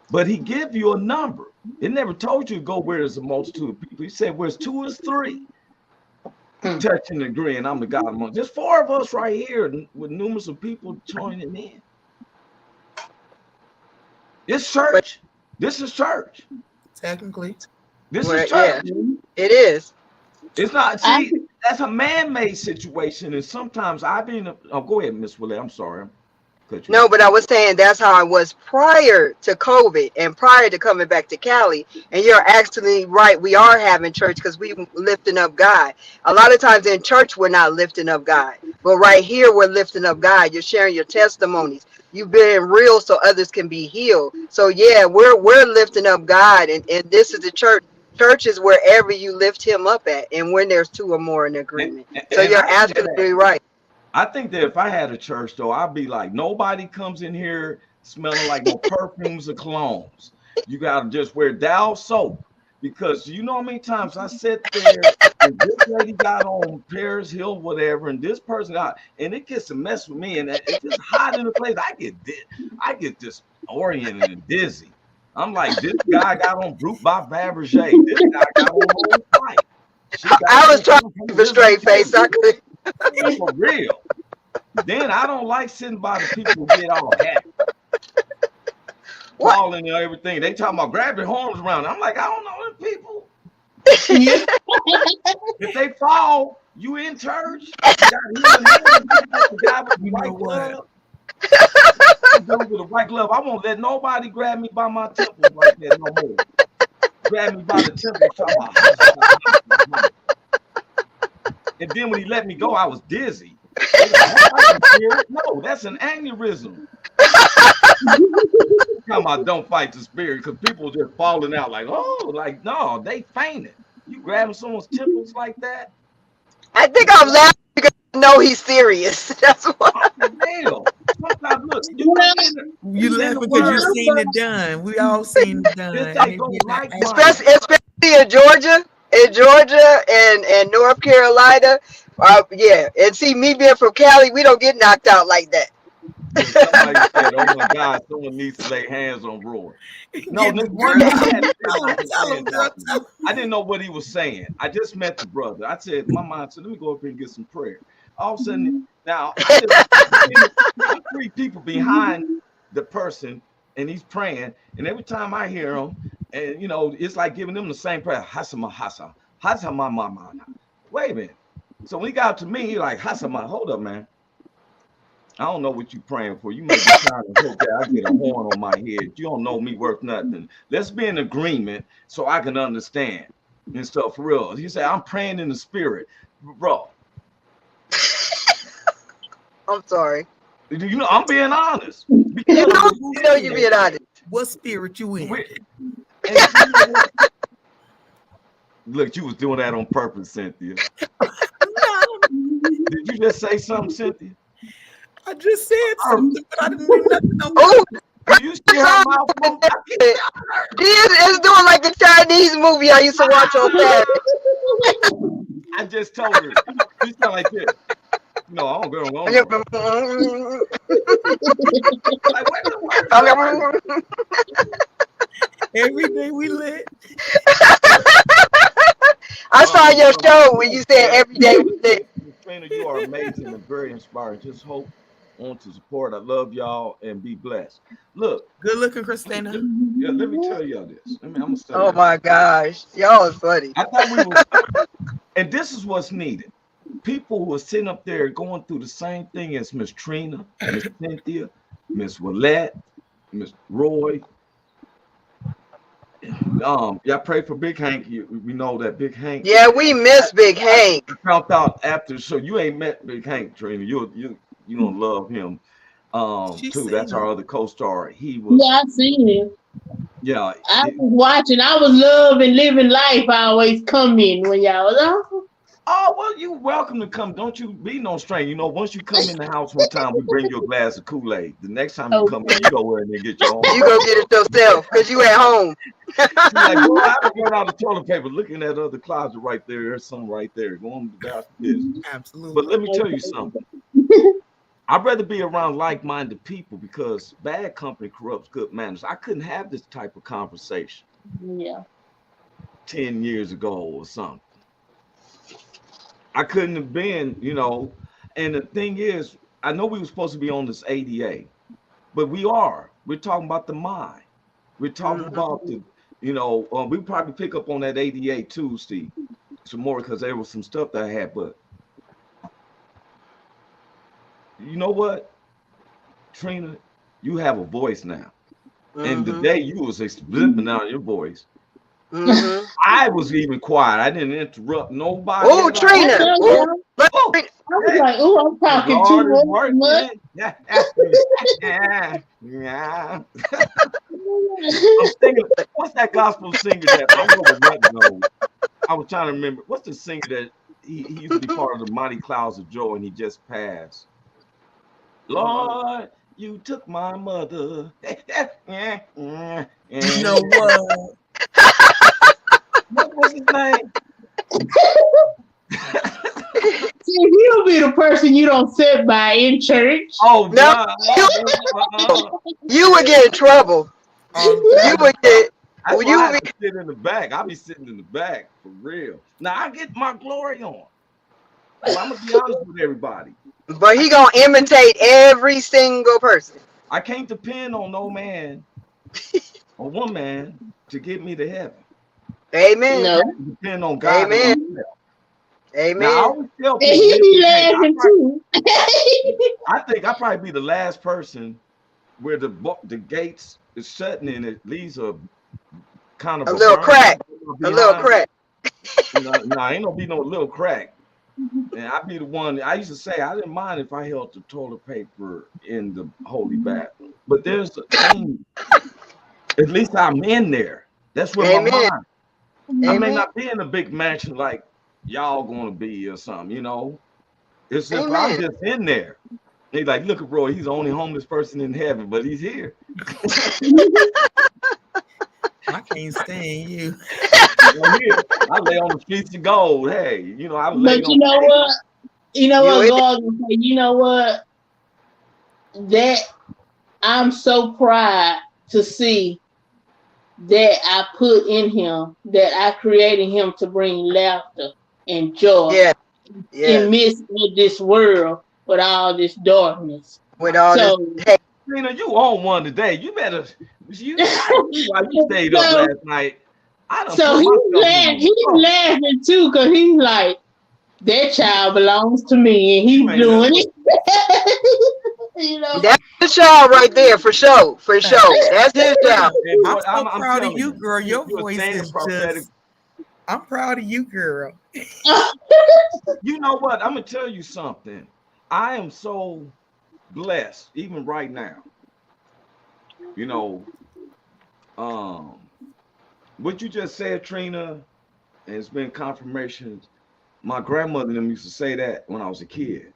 But he gave you a number. It never told you to go where there's a multitude of people. He said, where's 2 or 3 touching and agreeing, I'm the God among. There's 4 of us right here with numerous of people joining in. It's church. This is church. Technically. This is church. Yeah, it is. It's not, see, that's a man-made situation. And sometimes I've been, go ahead, Miss Willette, I'm sorry. No, but I was saying that's how I was prior to COVID and prior to coming back to Cali. And you're actually right. We are having church because we lifting up God. A lot of times in church, we're not lifting up God. But right here, we're lifting up God. You're sharing your testimonies. You've been real so others can be healed. So, yeah, we're lifting up God. And this is the church. Church is wherever you lift him up at. And when there's 2 or more in agreement. So you're absolutely right. I think that if I had a church, though, I'd be like, nobody comes in here smelling like no perfumes or colognes. You got to just wear Dow soap. Because you know how many times I sat there and this lady got on Paris Hill, whatever, and this person got, and it gets to mess with me. And it's just hot in the place. I get disoriented and dizzy. I'm like, this guy got on Brute by Fabergé. This guy got on White. I was trying to keep a straight face. I could. For real. Then I don't like sitting by the people who get all happy. Falling and everything. They talking about grab your arms around. I'm like, I don't know them people. If they fall, you in church. You got with the white glove. With a white glove. I won't let nobody grab me by my temples like that no more. Grab me by the temples. And then when he let me go, I was dizzy. No, that's an aneurysm. Come on, don't fight the spirit because people just falling out like, oh, like, no, they fainted. You grabbing someone's temples like that? I think I'm laughing because I know he's serious. That's why. Damn. Sometimes, look, you laugh because you've seen it done. We all seen it done. Especially in Georgia. In Georgia and North Carolina, yeah. And see, me being from Cali, we don't get knocked out like that. Somebody said, oh my God, someone needs to lay hands on Roy. No, I didn't know what he was saying. I just met the brother. I said, my mom said, let me go up here and get some prayer. All of a sudden, now, I'm 3 people behind the person, and he's praying. And every time I hear him, and you know, it's like giving them the same prayer. Hasama, hasa, hasama, mama. Wait a minute. So when he got to me, he like, hasama, hold up, man. I don't know what you praying for. You may be trying to hope that I get a horn on my head. You don't know me worth nothing. Let's be in agreement so I can understand and stuff for real. He said, I'm praying in the spirit. Bro. I'm sorry. You know, I'm being honest. You know you're being honest. What spirit you in? Look, you was doing that on purpose, Cynthia. Did you just say something, Cynthia? I just said something, but I didn't do nothing. Oh, you see her mouth? It's doing like the Chinese movie I used to watch on Saturday. I just told her. You sound like this. No, I don't go on. Like, what the word? Every day we lit. I saw your show when you said every day we lit. Trina, you are amazing and very inspiring. Just hope on to support. I love y'all and be blessed. Look, good looking, Christina. Yeah, let me tell y'all this. I'm gonna say oh my gosh, y'all is funny. I thought we were, and this is what's needed. People who are sitting up there going through the same thing as Miss Trina, Miss Cynthia, Miss Willette, Miss Roy. Y'all pray for Big Hank. We know that Big Hank. Yeah, we miss Big Hank. I found out after, so you ain't met Big Hank, Trina. You don't love him. Too. That's our other co-star. He was. Yeah, I seen him. Yeah, I was watching. I was loving living life. I always come in when y'all was on. Oh, well, you're welcome to come. Don't you be no stranger. You know, once you come in the house one time, we bring you a glass of Kool-Aid. The next time you come in, you go in and get your own. You go get it yourself because you at home. She's like, go out and get out the toilet paper. Look in that other closet right there. There's some right there. Go on about this. Absolutely. But let me tell you something. I'd rather be around like-minded people because bad company corrupts good manners. I couldn't have this type of conversation. Yeah. 10 years ago or something. I couldn't have been, you know, and the thing is, I know we were supposed to be on this ADA, but we are. We're talking about the mind. We're talking about the, you know, we probably pick up on that ADA Tuesday some more because there was some stuff that I had, but you know what, Trina, you have a voice now. And the day you was exploding out your voice, I was even quiet. I didn't interrupt nobody. Oh, Trina. I was like, oh, I'm talking too much. Yeah. I'm thinking, what's that gospel singer that I was trying to remember. What's the singer that he used to be part of the Mighty Clouds of Joy and he just passed? Lord, you took my mother. You know what? What was his name? See, he'll be the person you don't sit by in church. Oh no, you would get in trouble. You would get. I sit in the back. I'll be sitting in the back for real. Now I get my glory on. Well, I'm gonna be honest with everybody. But he gonna imitate every single person. I can't depend on no man or woman to get me to heaven. Amen. No. Depend on God. Amen. Amen. Now, I always tell And he be laughing too. I think I'll probably be the last person where the gates is shutting and it leaves a kind of a little crack. A little crack. You know, nah, ain't gonna be no little crack. And I'd be the one. I used to say I didn't mind if I held the toilet paper in the holy bathroom, but there's a thing. At least I'm in there. That's where my mind. I may not be in a big mansion like y'all gonna be or something, you know. It's if I'm just in there. They like, look at Roy, he's the only homeless person in heaven, but he's here. I can't stand you. I lay on the streets of gold. Hey, you know, I lay. But you know what? You know what, God will say, you know what? That I'm so proud to see that I put in him, that I created him to bring laughter and joy in midst of this world with all this darkness. With all this, Trina, you on one today. You better. You stayed up last night. So he's laughing too, because he's like, that child belongs to me, and he's doing it. You know, that's the child right there for sure. For sure, that's his child. I'm so proud of you, girl. Your voice is just. I'm proud of you, girl. You know what? I'm gonna tell you something. I am so blessed, even right now. You know, what you just said, Trina, and it's been confirmation. My grandmother and them used to say that when I was a kid.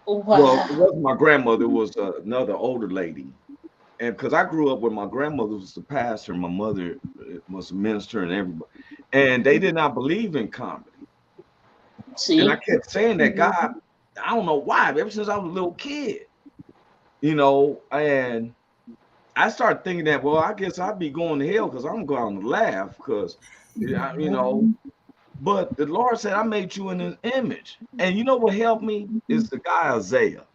Wow. Well, it wasn't my grandmother, it was another older lady. And because I grew up where my grandmother was the pastor, my mother was a minister, and everybody. and they did not believe in comedy. See? And I kept saying that, God, I don't know why, ever since I was a little kid, and I started thinking that, well, I guess I'd be going to hell because I'm going to laugh because, but the Lord said, I made you in his image. And you know what helped me is the guy Isaiah.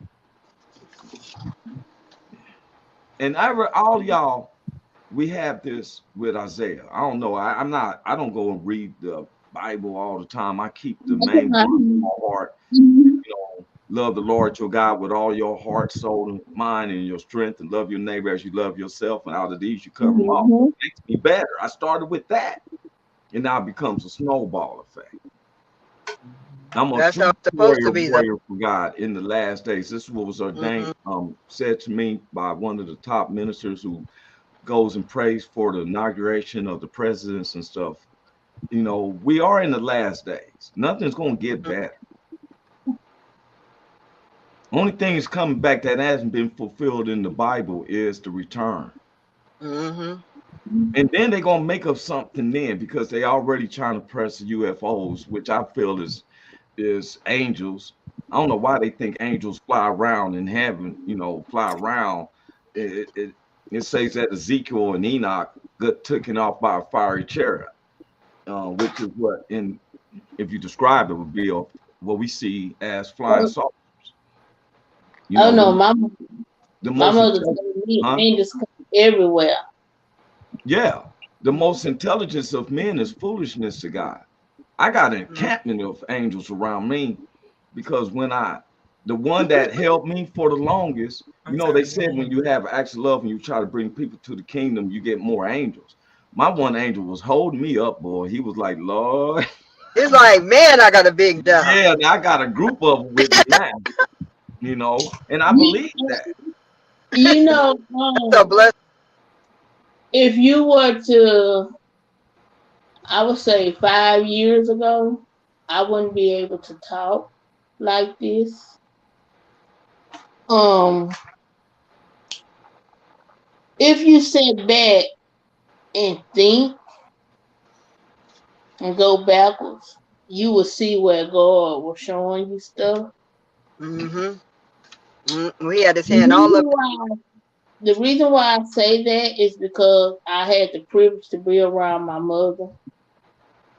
And all y'all, we have this with Isaiah. I don't know. I don't go and read the Bible all the time. I keep the main one in my heart. Love the Lord your God with all your heart, soul, and mind, and your strength, and love your neighbor as you love yourself. And out of these, you cover them all. It makes me better. I started with that, and now it becomes a snowball effect. I'm a true warrior for God in the last days. This is what was ordained, said to me by one of the top ministers who goes and prays for the inauguration of the presidents and stuff. We are in the last days. Nothing's going to get better. Only thing is coming back that hasn't been fulfilled in the Bible is the return. And then they're going to make up something then because they already trying to press UFOs, which I feel is angels. I don't know why they think angels fly around in heaven, fly around. It says that Ezekiel and Enoch got taken off by a fiery chariot, which is what, if you describe it, would be what we see as flying saucers. My mother told me angels come everywhere. Yeah, the most intelligence of men is foolishness to God. I got an encampment of angels around me because the one that helped me for the longest, they said when you have acts of love and you try to bring people to the kingdom, you get more angels. My one angel was holding me up, boy. He was like, Lord. It's like, man, I got a big job. Yeah, I got a group of them with me now, and I believe that. That's a blessing. If you were to, I would say 5 years ago, I wouldn't be able to talk like this. If you sit back and think and go backwards, you will see where God was showing you stuff. We had his hand all up. The reason why I say that is because I had the privilege to be around my mother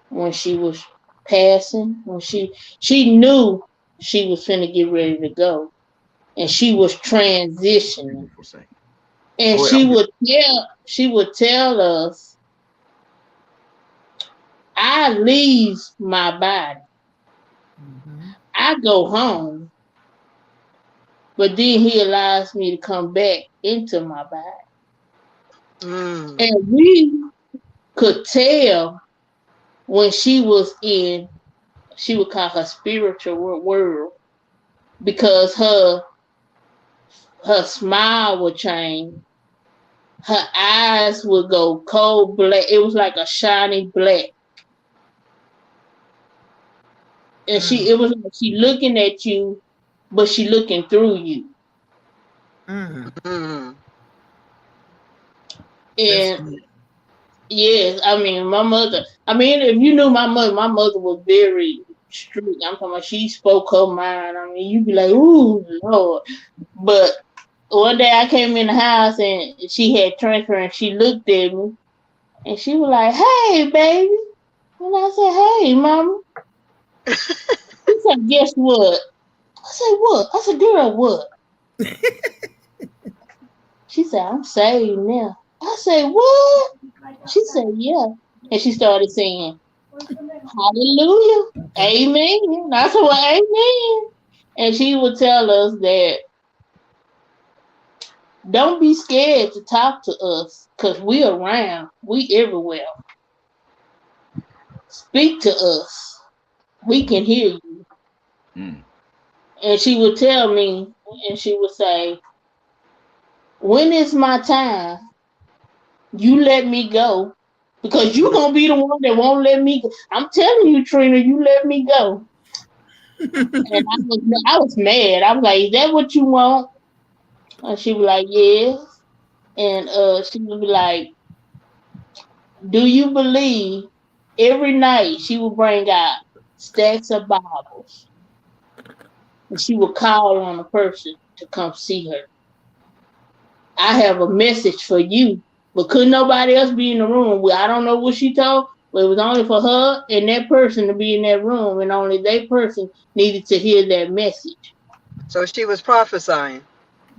when she was passing, when she knew she was finna get ready to go, and she was transitioning, and she would tell us, I leave my body, I go home, but then he allows me to come back into my body. And we could tell when she was in, she would call her spiritual world, because her smile would change. Her eyes would go cold black. It was like a shiny black. And it was like she looking at you, but she looking through you. And yes, my mother, if you knew my mother was very strict. I'm talking about, she spoke her mind. You'd be like, ooh, Lord. But one day I came in the house and she had transfer and she looked at me and she was like, hey, baby. And I said, hey, mama. She said, guess what? I said, what? I said, girl, what? She said, I'm saved now. I said, what? She said, yeah. And she started saying, hallelujah, amen. I said, well, amen. And she would tell us that, don't be scared to talk to us, because we around. We everywhere. Speak to us. We can hear you. And she would tell me, and she would say, when is my time? You let me go, because you're going to be the one that won't let me go. I'm telling you, Trina, you let me go. And I was mad. I was like, is that what you want? And she was like, yes. And she would be like, do you believe Every night she would bring out stacks of Bibles, and she would call on a person to come see her. I have a message for you, but couldn't nobody else be in the room. Well, I don't know what she told, but it was only for her and that person to be in that room, and only that person needed to hear that message. So she was prophesying.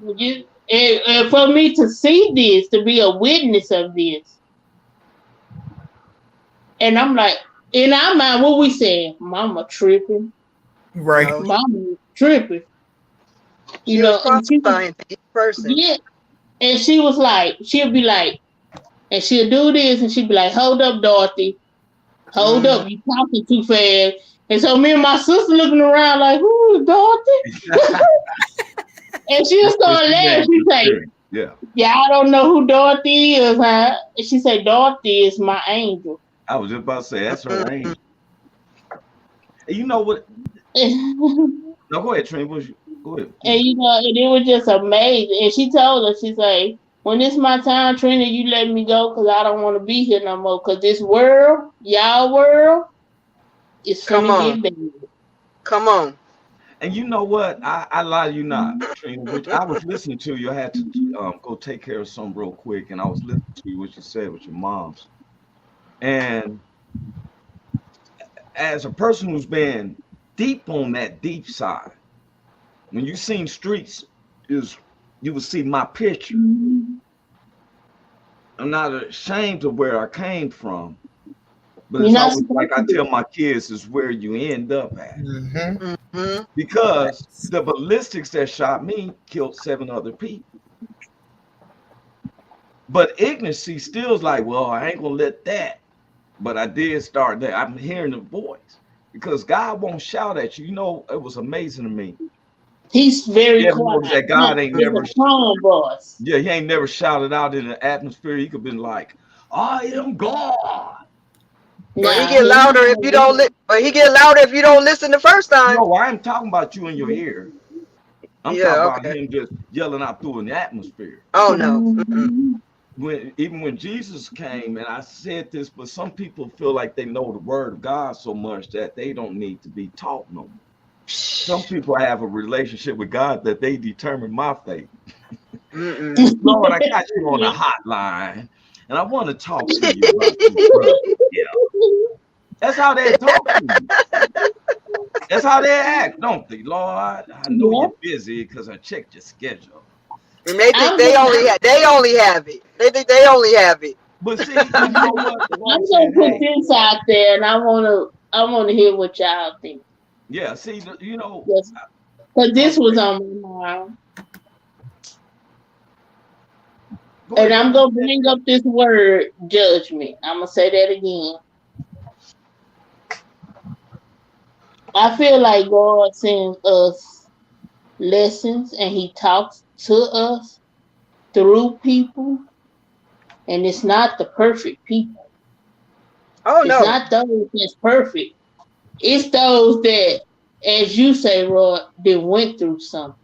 And for me to see this, to be a witness of this, and I'm like, in our mind, what we saying? Mama tripping. Right. No, Mama tripping. she was prophesying to each person. Yeah. And she was like, she'll be like, and she'll do this, and she'll be like, hold up, Dorothy. Hold up, you talking too fast. And so me and my sister looking around like, who is Dorothy? And she'll start laughing. She say, yeah, I don't know who Dorothy is, huh? And she said, Dorothy is my angel. I was just about to say, that's her angel. And you know what? No, go ahead, Trina. Go ahead. And you know, and it was just amazing. And she told us, she said, when it's my time, Trina, you let me go because I don't want to be here no more. Because this world, y'all world, is finna get bad. Come on. And you know what? I lie to you not, Trina. Which I was listening to you. I had to go take care of something real quick, and I was listening to you what you said with your moms. And as a person who's been deep on that deep side, when you seen streets, you would see my picture. I'm not ashamed of where I came from, but it's always like I tell my kids, is where you end up at. Because the ballistics that shot me killed 7 other people. But ignorance still is like, well, I ain't gonna let that. But I did start that. I'm hearing the voice because God won't shout at you. You know, it was amazing to me. He's very quiet. That God ain't never boss. Yeah, he ain't never shouted out in the atmosphere. He could have been like, I am God. But he get louder if you don't listen the first time. No, I ain't talking about you in your ear. I'm talking about him just yelling out through in the atmosphere. Oh no. Even when Jesus came, and I said this, but some people feel like they know the word of God so much that they don't need to be taught no more. Some people have a relationship with God that they determine my fate. Lord, I got you on a hotline, and I want to talk to you about this brother. Yeah. That's how they talk to you. That's how they act, don't they? Lord, I know you're busy because I checked your schedule. And they think they only have it. They think they only have it. But see, you know what? I'm gonna put this out there, and I wanna hear what y'all think. Yeah, see, you know, because this was on my mind, and I'm gonna bring up this word, judgment. I'm gonna say that again. I feel like God sends us lessons, and He talks to us through people, and it's not the perfect people. Oh no, it's not those that's perfect. It's those that, as you say, Roy, that went through something.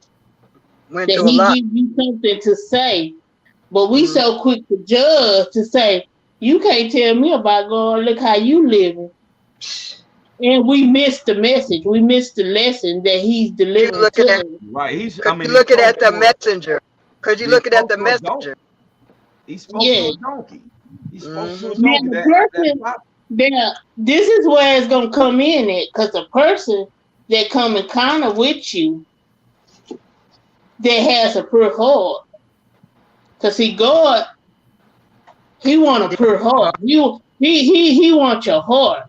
That He gives you something to say, but we so quick to judge, to say, you can't tell me about God. Look how you living. And we missed the message. We missed the lesson that He's delivering to us. Right. He's looking at the messenger. Because you're looking at the messenger. He's supposed to a donkey. He's supposed to a donkey. Now, this is where it's going to come in at. Because the person that come in encounter with you that has a pure heart. Because God, He want a pure heart. He wants your heart.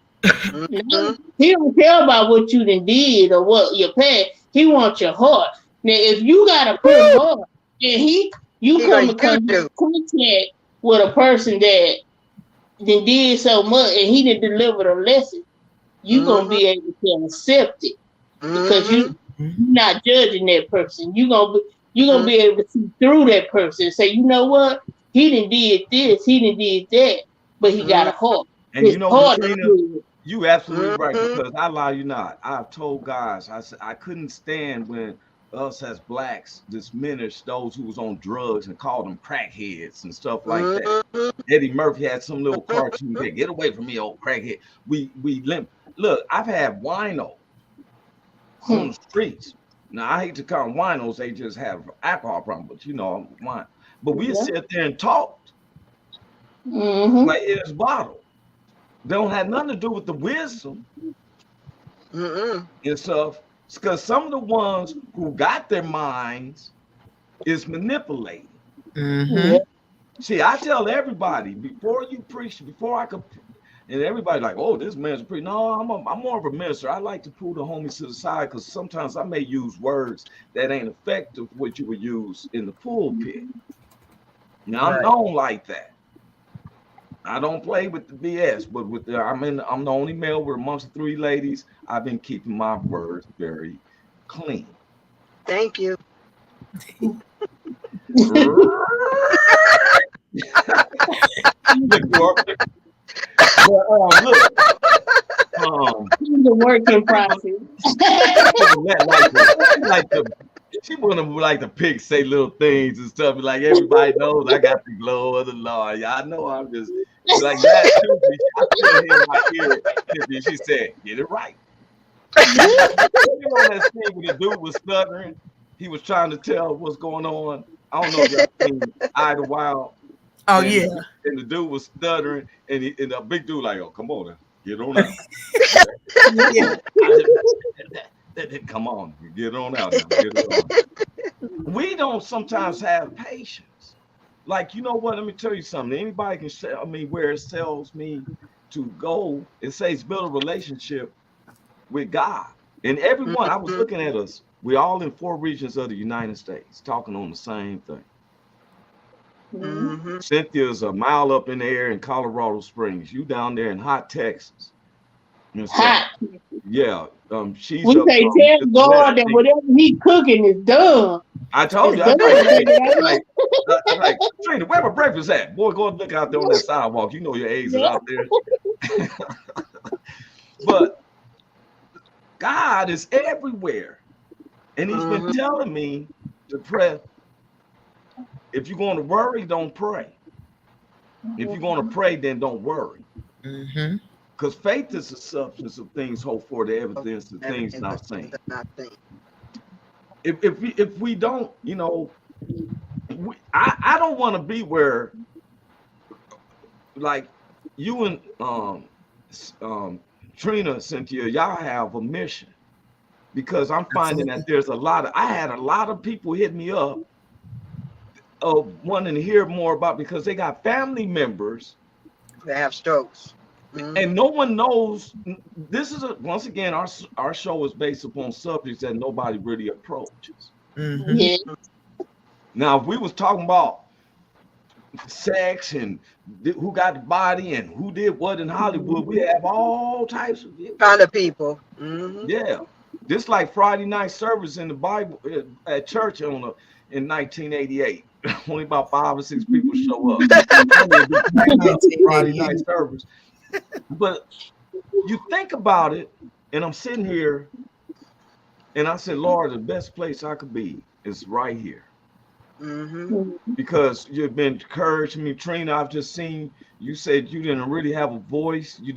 He don't care about what you did or what your past. He wants your heart. Now, if you got a pure heart and you come in contact with a person that did so much and he didn't deliver the lesson, you're gonna be able to accept it because you're not judging that person. You're gonna be able to see through that person and say, you know what, he didn't did this, he didn't did that, but he got a heart. And his heart you absolutely right, because I lie you not. I've told guys, I said I couldn't stand when us as blacks diminish those who was on drugs and called them crackheads and stuff like that. Eddie Murphy had some little cartoon there. Get away from me, old crackhead. We look. I've had wino on the streets. Now I hate to call them winos. They just have alcohol problem, but you know, wine. But we sit there and talked like it's bottle. They don't have nothing to do with the wisdom and stuff. Because some of the ones who got their minds is manipulated. See, I tell everybody before you preach, before I could, and everybody like, oh, this man's a preacher. No, I'm more of a minister. I like to pull the homies to the side because sometimes I may use words that ain't effective what you would use in the pulpit. Now I'm known like that. I don't play with the BS, but with I'm the only male. We're amongst the 3 ladies. I've been keeping my words very clean. Thank you. The working process. She wanna to pick, say little things and stuff. Like everybody knows I got the glow of the Lord. Y'all know I'm just like that. I feel in my ear. She said, "Get it right." You know that scene where the dude was stuttering. He was trying to tell what's going on. I don't know if y'all seen Eye the Wild. Oh, and, yeah. And the dude was stuttering, and the big dude like, "Oh, come on, now. Get on out." Come on, get on out. Now. Get on. We don't sometimes have patience. Like, you know what? Let me tell you something. Anybody can say, where it tells me to go, it says build a relationship with God. And everyone, I was looking at us, we're all in 4 regions of the United States talking on the same thing. Cynthia's a mile up in the air in Colorado Springs. You down there in hot Texas. Hot. Yeah. She's we say tell God that whatever he cooking is done. I told you. I'm like, Trina, where my breakfast at? Boy, go and look out there on that sidewalk. You know your eggs are out there. But God is everywhere. And he's been telling me to pray. If you're going to worry, don't pray. If you're going to pray, then don't worry. Because faith is the substance of things hoped for, the evidence of things not seen. If we don't, you know, I don't want to be where, like you and Trina, Cynthia, y'all have a mission, because I'm finding that there's I had a lot of people hit me up wanting to hear more about, because they got family members that have strokes. And no one knows. This is once again, our show is based upon subjects that nobody really approaches. Now, if we was talking about sex and who got the body and who did what in Hollywood, we have all types of kind of people. Yeah, just like Friday night service in the Bible at church in 1988. Only about 5 or 6 people show up. Friday night service. But you think about it, and I'm sitting here, and I said, Lord, the best place I could be is right here. Because you've been encouraging me, Trina. I've just seen you said you didn't really have a voice. You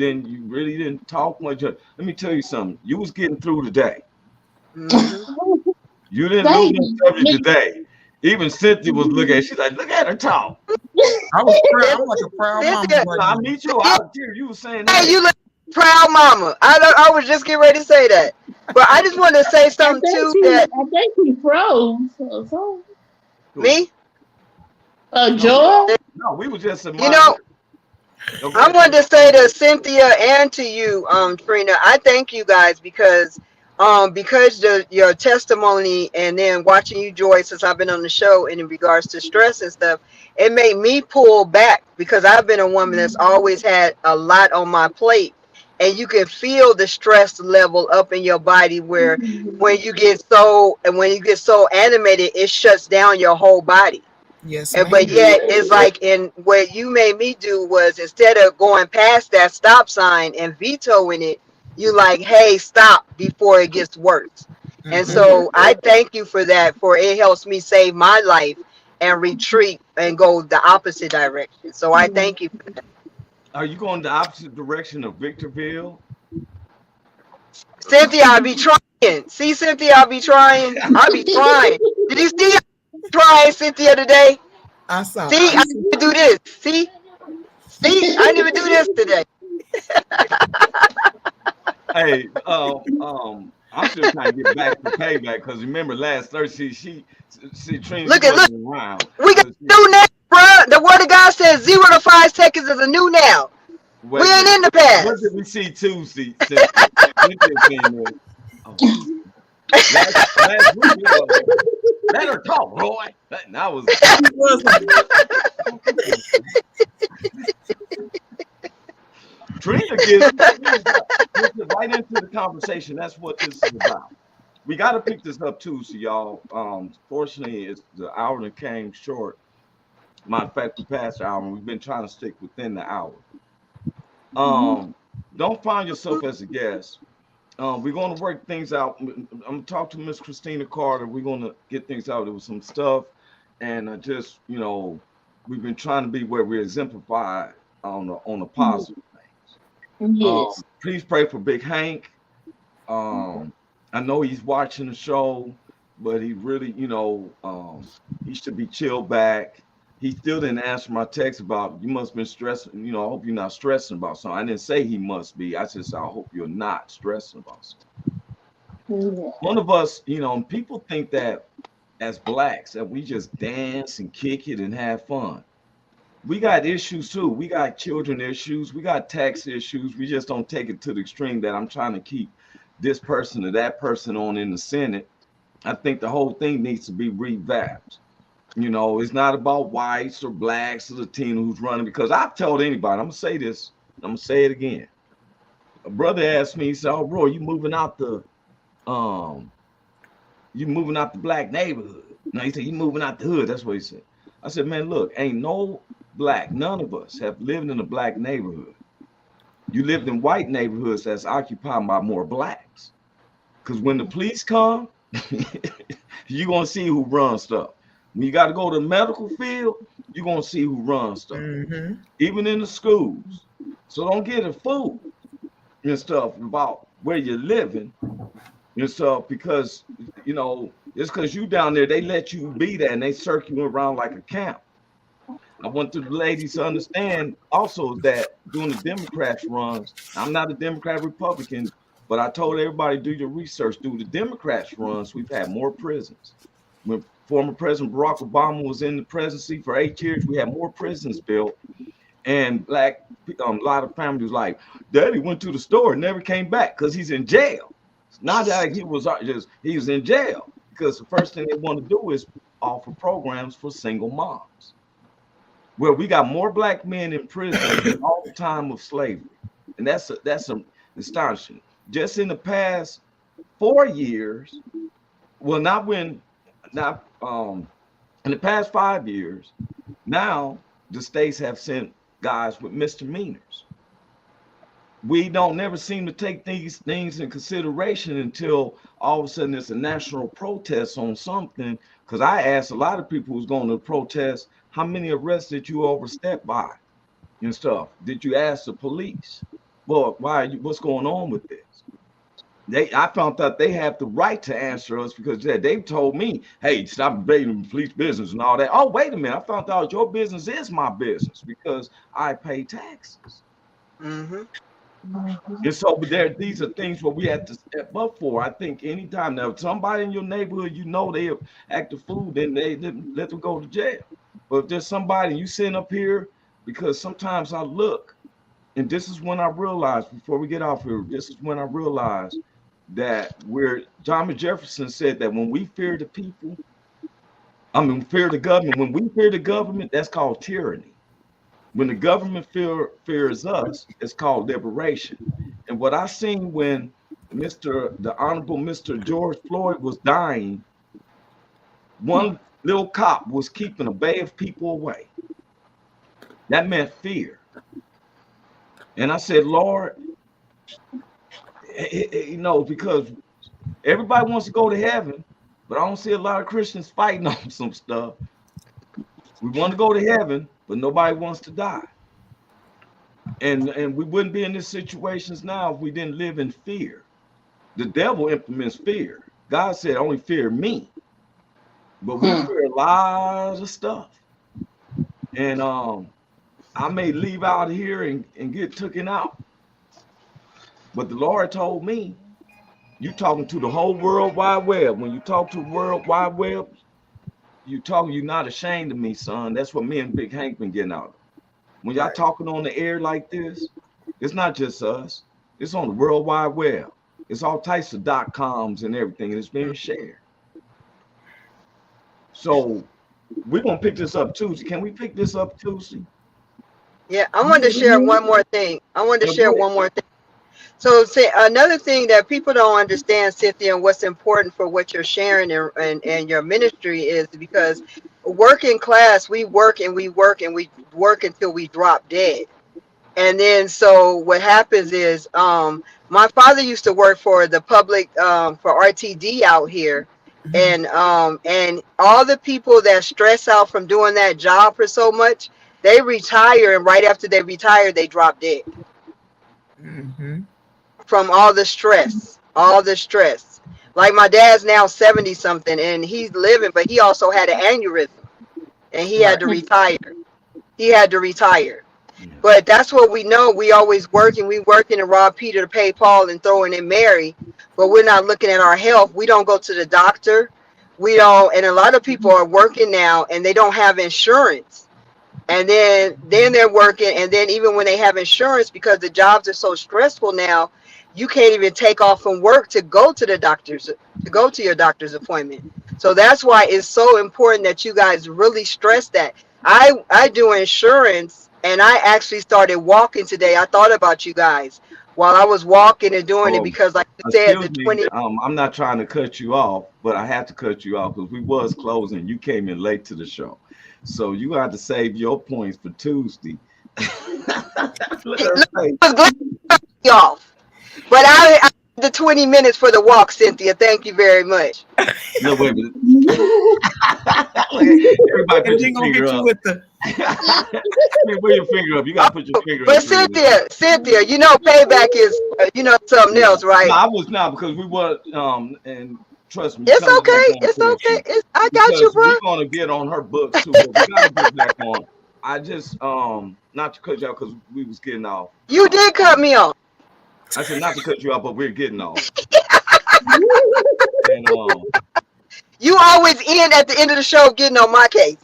really didn't talk much. Let me tell you something. You was getting through today. You didn't lose the subject today. Even Cynthia was looking at it. She's like, look at her talk. I was proud. I'm like a proud mama. I meet you out here. You were saying that. Hey, you look proud mama. I was just getting ready to say that. But I just wanted to say something too. I think he froze. Me? Joy? No, we were just you know, okay. I wanted to say to Cynthia and to you, Trina, I thank you guys because your testimony and then watching you, Joy, since I've been on the show and in regards to stress and stuff, it made me pull back, because I've been a woman that's always had a lot on my plate, and you can feel the stress level up in your body where when you get so animated, it shuts down your whole body. Yes. But yet it's like, in what you made me do was, instead of going past that stop sign and vetoing it, you like, hey, stop before it gets worse. And so I thank you for that, for it helps me save my life and retreat and go the opposite direction. So I thank you for that. Are you going the opposite direction of Victorville? Cynthia, I be trying. See, Cynthia, I be trying. I be trying. Did you see I trying, Cynthia, today? I saw. See, I didn't do this. See, I didn't even do this today. Hey, I'm still trying to get back to payback because remember last Thursday she Trina Look, wasn't around. we got new now, bro. The word of God says 0 to 5 seconds is a new now. We ain't in the past. What did we see Tuesday? Cynthia came in. Oh, last week, let her talk, Roy. That was Trina gets right into the conversation. That's what this is about. We got to pick this up Tuesday, y'all. Fortunately, it's the hour that came short. Matter of fact, we passed the hour, and we've been trying to stick within the hour. Don't find yourself as a guest. We're going to work things out. I'm going to talk to Miss Christina Carter. We're going to get things out. There was some stuff, and just, you know, we've been trying to be where we exemplify on the positive things. Yes. Please pray for Big Hank. I know he's watching the show, but he really, you know, he should be chilled back. He still didn't answer my text about you must have been stressing. You know, I hope you're not stressing about something. I didn't say he must be. I just said, I hope you're not stressing about something. Yeah. One of us, you know, people think that as blacks that we just dance and kick it and have fun. We got issues too. We got children issues. We got tax issues. We just don't take it to the extreme that I'm trying to keep this person or that person on in the Senate. I think the whole thing needs to be revamped. You know, it's not about whites or blacks or Latino who's running, because I've told anybody, I'm gonna say this, I'm gonna say it again. A brother asked me, he said, "Oh, bro, you moving out the black neighborhood?" No, he said, "You moving out the hood." That's what he said. I said, "Man, look, ain't no black, none of us have lived in a black neighborhood. You lived in white neighborhoods that's occupied by more blacks. Because when the police come, you're gonna see who runs stuff. When you got to go to the medical field, you're going to see who runs stuff, even in the schools. So don't get a fool and stuff about where you're living and stuff, because, you know, it's because you down there, they let you be there and they circle you around like a camp. I want the ladies to understand also that during the Democrats runs, I'm not a Democrat Republican, but I told everybody, do your research. Through the Democrats runs, we've had more prisons. When former President Barack Obama was in the presidency for 8 years, we had more prisons built. And black, a lot of families like, Daddy went to the store and never came back because he's in jail. It's not that he was in jail, because the first thing they want to do is offer programs for single moms. Well, we got more black men in prison than all the time of slavery. And that's astonishing. Just in the past 4 years, well, in the past 5 years, now the states have sent guys with misdemeanors. We don't never seem to take these things in consideration until all of a sudden it's a national protest on something. Because I asked a lot of people who's going to protest, how many arrests did you overstep by and stuff? Did you ask the police? Well, what's going on with this? I found out they have the right to answer us, because they've told me, hey, stop invading the police business and all that. Oh, wait a minute. I found out your business is my business because I pay taxes. And so these are things where we have to step up for. I think anytime now, if somebody in your neighborhood, you know, they act a fool, then they let them go to jail. But if there's somebody you sitting up here, because sometimes I look, and this is when I realized, before we get off here, this is when I realized that Thomas Jefferson said that when we fear the people, fear the government, when we fear the government, that's called tyranny. When the government fears us, it's called liberation. And what I seen when the Honorable Mr. George Floyd was dying, one little cop was keeping a bay of people away. That meant fear. And I said, Lord, you know, because Everybody wants to go to heaven, but I don't see a lot of Christians fighting on some stuff. We want to go to heaven, but nobody wants to die. And we wouldn't be in these situations now if we didn't live in fear. The devil implements fear. God said, only fear me. But we fear a lot of stuff. And I may leave out here and get taken out. But the Lord told me, you talking to the whole World Wide Web. When you talk to the World Wide Web, you're not ashamed of me, son. That's what me and Big Hank been getting out of. When y'all talking on the air like this, it's not just us. It's on the World Wide Web. It's all types of .coms and everything, and it's being shared. So we're going to pick this up Tuesday. Can we pick this up Tuesday? Yeah, I wanted to share one more thing. So another thing that people don't understand, Cynthia, and what's important for what you're sharing and your ministry is because working class, we work until we drop dead. And then so what happens is my father used to work for the public for RTD out here. And all the people that stress out from doing that job for so much, they retire, and right after they retire, they drop dead. From all the stress. Like my dad's now 70 something and he's living, but he also had an aneurysm and he had to retire. But that's what we know. We always working and rob Peter to pay Paul and throwing in Mary, but we're not looking at our health. We don't go to the doctor. We don't, and a lot of people are working now and they don't have insurance. And then they're working, and then even when they have insurance, because the jobs are so stressful now, you can't even take off from work to go to the doctor's, to go to your doctor's appointment. So that's why it's so important that you guys really stress that. I do insurance, and I actually started walking today. I thought about you guys while I was walking and doing it because, like you said, the 20. I'm not trying to cut you off, but I have to cut you off because we was closing. You came in late to the show. So you got to save your points for Tuesday. Off. But I the 20 minutes for the walk, Cynthia. Thank you very much. No, wait a minute. Everybody put your finger up. Put your finger up. You got to put your finger up. But Cynthia, you know payback is, something else, right? No, I was not because we were, and trust me. It's okay. It's okay. I got you, bro. We're going to get on her book too. But we got to get back on. I just, not to cut you out because we was getting off. You did cut me off. I said not to cut you off, but we're getting off. And, you always end at the end of the show getting on my case.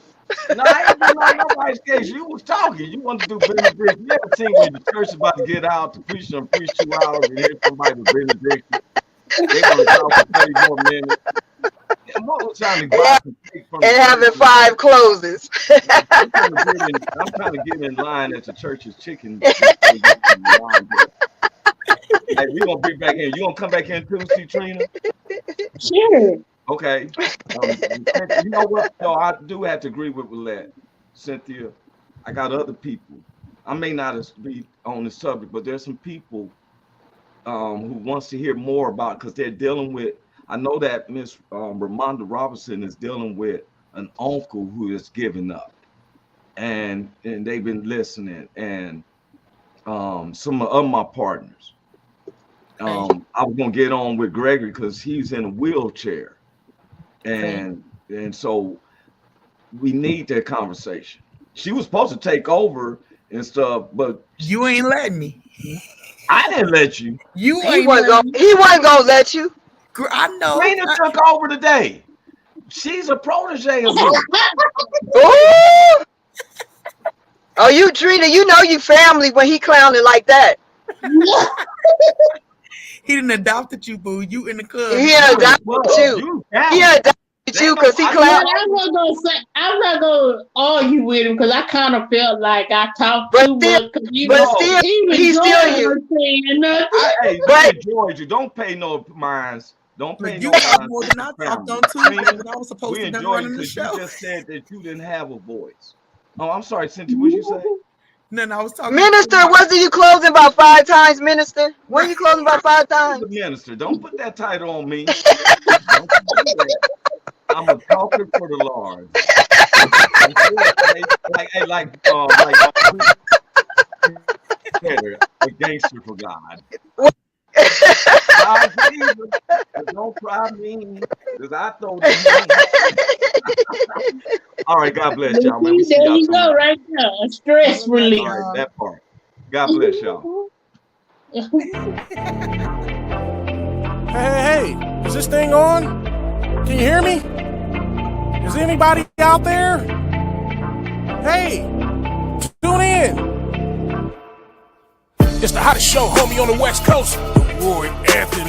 No, I ain't been on nobody's case. You was talking. You wanted to do benediction. You ever seen when the church is about to get out to preach 2 hours and hear somebody with benediction? They're going to talk for 30 more minutes. And what was trying to take from and having 5 closes. I'm trying to get in line at the church's chicken. Hey, we're going to be back in. You going to come back in Tuesday, Trina? Sure. Okay. You know what? No, I do have to agree with Willette, Cynthia. I got other people. I may not be on the subject, but there's some people who wants to hear more about because they're dealing with. I know that Miss Ramonda Robinson is dealing with an uncle who is giving up, and they've been listening, and some of my partners. I was gonna get on with Gregory because he's in a wheelchair, and so we need that conversation. She was supposed to take over and stuff, but you ain't letting me. I didn't let you. He wasn't gonna let you. I know. Trina took over today. She's a protege of me. Oh, you Trina, you know you family when he clowning like that. He didn't adopted you, boo. You in the club. He adopted you. He adopted you because he clowned. I'm not gonna argue with him because I kind of felt like I talked too much. Still, he's still you. Hey, I enjoyed you. Don't pay no minds. Don't pay no minds. More than I talked on Tuesday when I was supposed to be running the show. You just said that you didn't have a voice. Oh, I'm sorry, Cynthia. What you say? No, I was talking. Minister, wasn't you closing about 5 times, Minister? Were you closing about 5 times? The minister, don't put that title on me. Don't do that. I'm a talker for the Lord. A gangster for God. Don't try me, because I throw the All right, God bless y'all, man. There you go, right now. A stress relief. All right, that part. God bless y'all. Hey, is this thing on? Can you hear me? Is anybody out there? Hey, tune in. It's the hottest show, homie, on the West Coast. Roy Anthony.